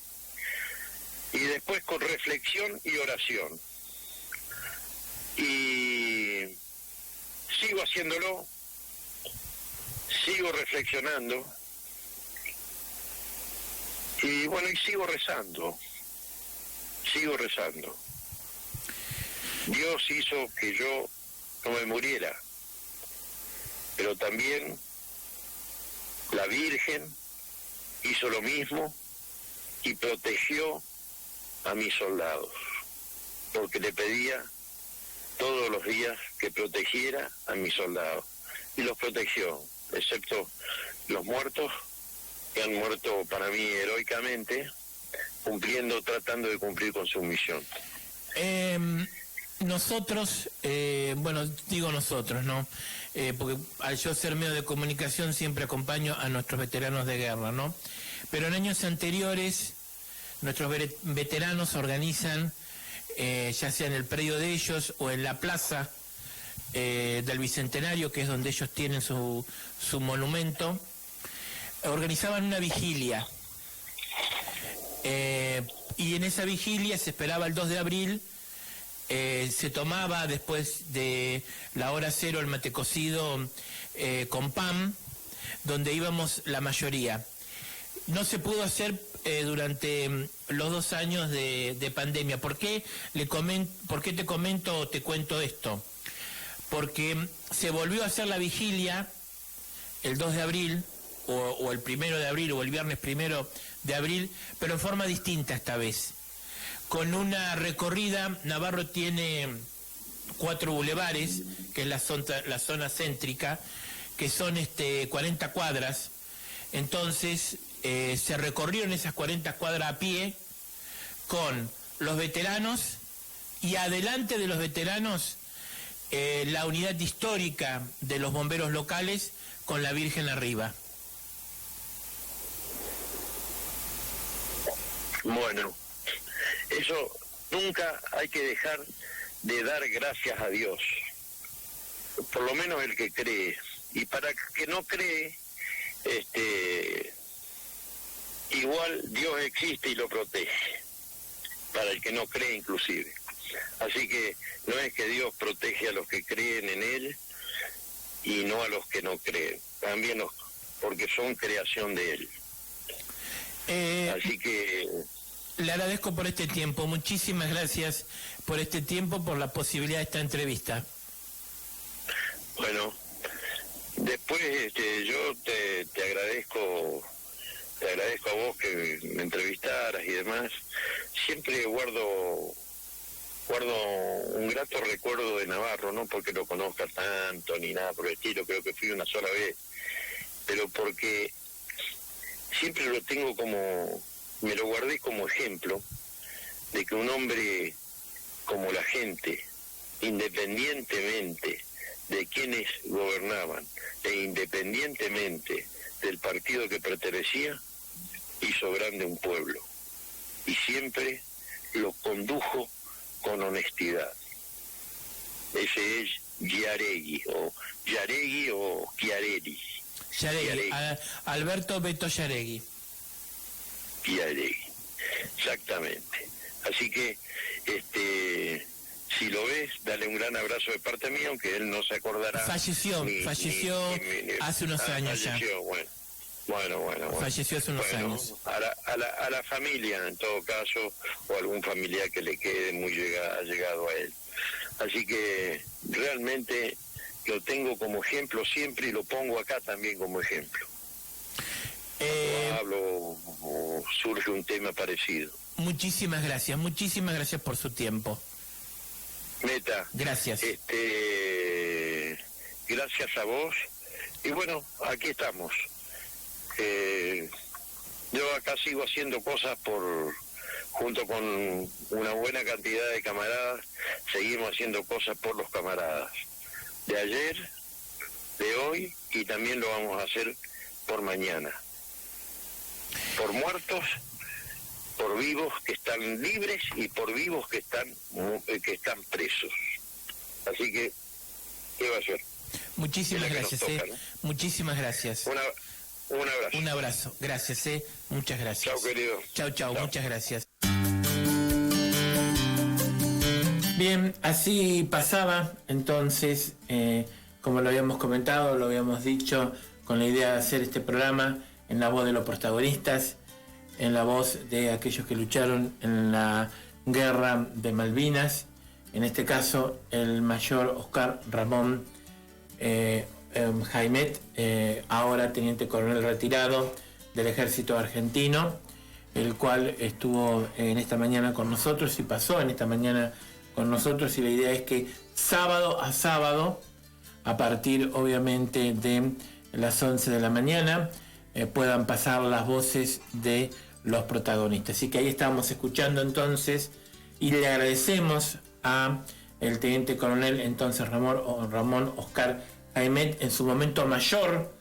y después con reflexión y oración. Y sigo haciéndolo, sigo reflexionando, y bueno, y sigo rezando. Dios hizo que yo no me muriera, pero también la Virgen hizo lo mismo y protegió a mis soldados, porque le pedía todos los días que protegiera a mis soldados, y los protegió, excepto los muertos, que han muerto para mí heroicamente, tratando de cumplir con su misión. Nosotros, bueno, digo nosotros, ¿no? Porque al yo ser medio de comunicación siempre acompaño a nuestros veteranos de guerra, ¿no? Pero en años anteriores, nuestros veteranos organizan, ya sea en el predio de ellos o en la plaza del Bicentenario, que es donde ellos tienen su monumento, organizaban una vigilia. Y en esa vigilia se esperaba el 2 de abril se tomaba después de la hora cero el mate cocido con pan, donde íbamos la mayoría. No se pudo hacer durante los 2 años de pandemia. ¿Por qué te comento o te cuento esto? Porque se volvió a hacer la vigilia el 2 de abril, o el 1 de abril, o el viernes 1 de abril, pero en forma distinta esta vez. Con una recorrida, Navarro tiene 4 bulevares, que es la zona céntrica, que son 40 cuadras. Entonces, se recorrieron esas 40 cuadras a pie con los veteranos, y adelante de los veteranos, la unidad histórica de los bomberos locales con la Virgen arriba. Bueno, eso nunca hay que dejar de dar gracias a Dios, por lo menos el que cree, y para el que no cree, igual Dios existe y lo protege, para el que no cree inclusive. Así que no es que Dios protege a los que creen en Él y no a los que no creen, también porque son creación de Él. Así que... Le agradezco por este tiempo, muchísimas gracias por este tiempo, por la posibilidad de esta entrevista. Bueno, después yo te agradezco a vos que me entrevistaras y demás. Siempre guardo un grato recuerdo de Navarro, no porque lo conozca tanto ni nada por el estilo, creo que fui una sola vez, pero porque siempre lo tengo me lo guardé como ejemplo de que un hombre como la gente, independientemente de quienes gobernaban e independientemente del partido que pertenecía, hizo grande un pueblo y siempre lo condujo con honestidad. Ese es Yaregui o Chiarelli. Yaregui. Alberto Beto Yaregui. Yaregui, exactamente. Así que, si lo ves, dale un gran abrazo de parte mía, aunque él no se acordará. Falleció hace unos años falleció, ya. Bueno. Falleció hace unos años. A la familia, en todo caso, o algún familiar que le quede muy allegado a él. Así que realmente lo tengo como ejemplo siempre y lo pongo acá también como ejemplo. Cuando hablo o surge un tema parecido. Muchísimas gracias por su tiempo. Meta. Gracias. Gracias a vos. Y bueno, aquí estamos. Yo acá sigo haciendo cosas junto con una buena cantidad de camaradas, seguimos haciendo cosas por los camaradas. De ayer, de hoy, y también lo vamos a hacer por mañana. Por muertos, por vivos que están libres y por vivos que están presos. Así que, ¿qué va a ser? Muchísimas gracias, toca, ¿no? Muchísimas gracias. Un abrazo. Un abrazo. Gracias, muchas gracias. Chao, querido. Chao, muchas gracias. Bien, así pasaba entonces, como lo habíamos comentado, lo habíamos dicho, con la idea de hacer este programa en la voz de los protagonistas, en la voz de aquellos que lucharon en la guerra de Malvinas, en este caso el mayor Oscar Ramón Jaimet, ahora teniente coronel retirado del ejército argentino, el cual estuvo en esta mañana con nosotros y pasó en esta mañana con nosotros, y la idea es que sábado a sábado, a partir obviamente de las 11 de la mañana, puedan pasar las voces de los protagonistas. Así que ahí estamos escuchando entonces, y le agradecemos a el teniente coronel entonces Ramón Oscar Jaimet, en su momento mayor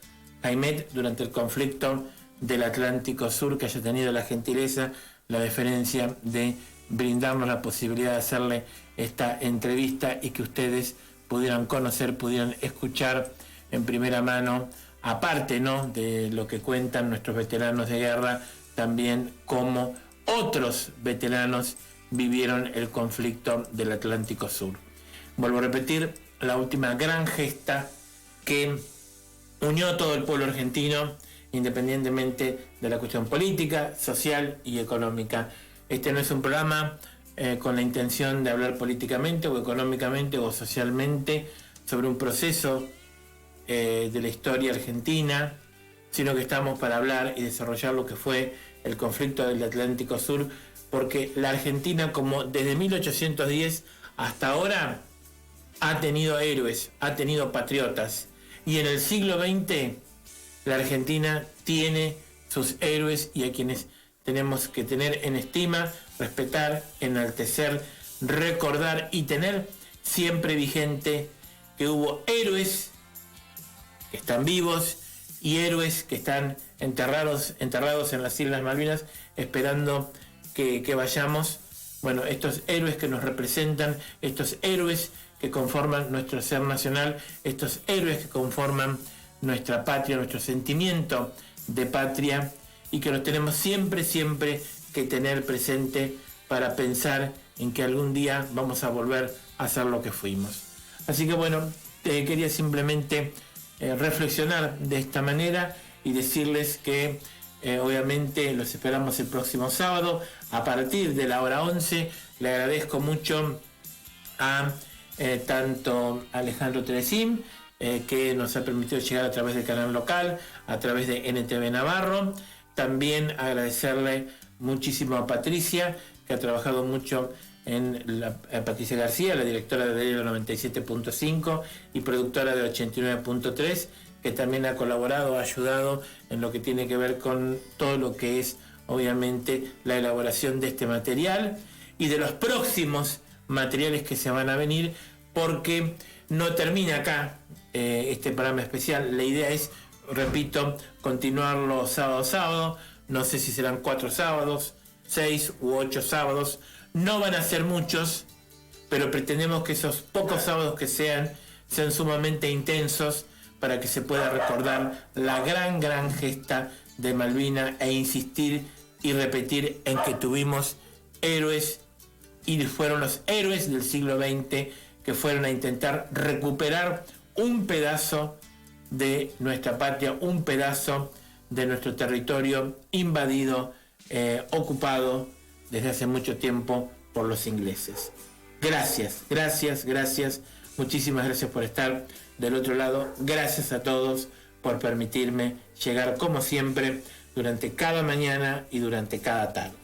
Jaimet, durante el conflicto del Atlántico Sur, que haya tenido la gentileza, la deferencia de brindarnos la posibilidad de hacerle esta entrevista y que ustedes pudieran conocer, pudieran escuchar en primera mano, aparte, ¿no?, de lo que cuentan nuestros veteranos de guerra, también como otros veteranos vivieron el conflicto del Atlántico Sur. Vuelvo a repetir, la última gran gesta que unió a todo el pueblo argentino, independientemente de la cuestión política, social y económica. Este no es un programa con la intención de hablar políticamente o económicamente o socialmente sobre un proceso de la historia argentina, sino que estamos para hablar y desarrollar lo que fue el conflicto del Atlántico Sur, porque la Argentina, como desde 1810 hasta ahora, ha tenido héroes, ha tenido patriotas, y en el siglo XX la Argentina tiene sus héroes y a quienes tenemos que tener en estima, respetar, enaltecer, recordar y tener siempre vigente que hubo héroes que están vivos y héroes que están enterrados en las Islas Malvinas esperando que vayamos. Bueno, estos héroes que nos representan, estos héroes que conforman nuestro ser nacional, estos héroes que conforman nuestra patria, nuestro sentimiento de patria, y que los tenemos siempre que tener presente para pensar en que algún día vamos a volver a ser lo que fuimos. Así que bueno, quería simplemente reflexionar de esta manera y decirles que obviamente los esperamos el próximo sábado a partir de la hora 11. Le agradezco mucho a tanto Alejandro Teresín, que nos ha permitido llegar a través del canal local, a través de NTV Navarro. También agradecerle muchísimo a Patricia, que ha trabajado mucho a Patricia García, la directora de 97.5 y productora de 89.3, que también ha colaborado, ha ayudado en lo que tiene que ver con todo lo que es, obviamente, la elaboración de este material y de los próximos materiales que se van a venir, porque no termina acá este programa especial. La idea es, repito, continuarlo sábado a sábado. No sé si serán 4 sábados, 6 u 8 sábados. No van a ser muchos, pero pretendemos que esos pocos sábados que sean sumamente intensos para que se pueda recordar la gran gesta de Malvinas e insistir y repetir en que tuvimos héroes, y fueron los héroes del siglo XX que fueron a intentar recuperar un pedazo de nuestra patria, un pedazo de nuestro territorio invadido, ocupado desde hace mucho tiempo por los ingleses. Gracias. Muchísimas gracias por estar del otro lado. Gracias a todos por permitirme llegar, como siempre, durante cada mañana y durante cada tarde.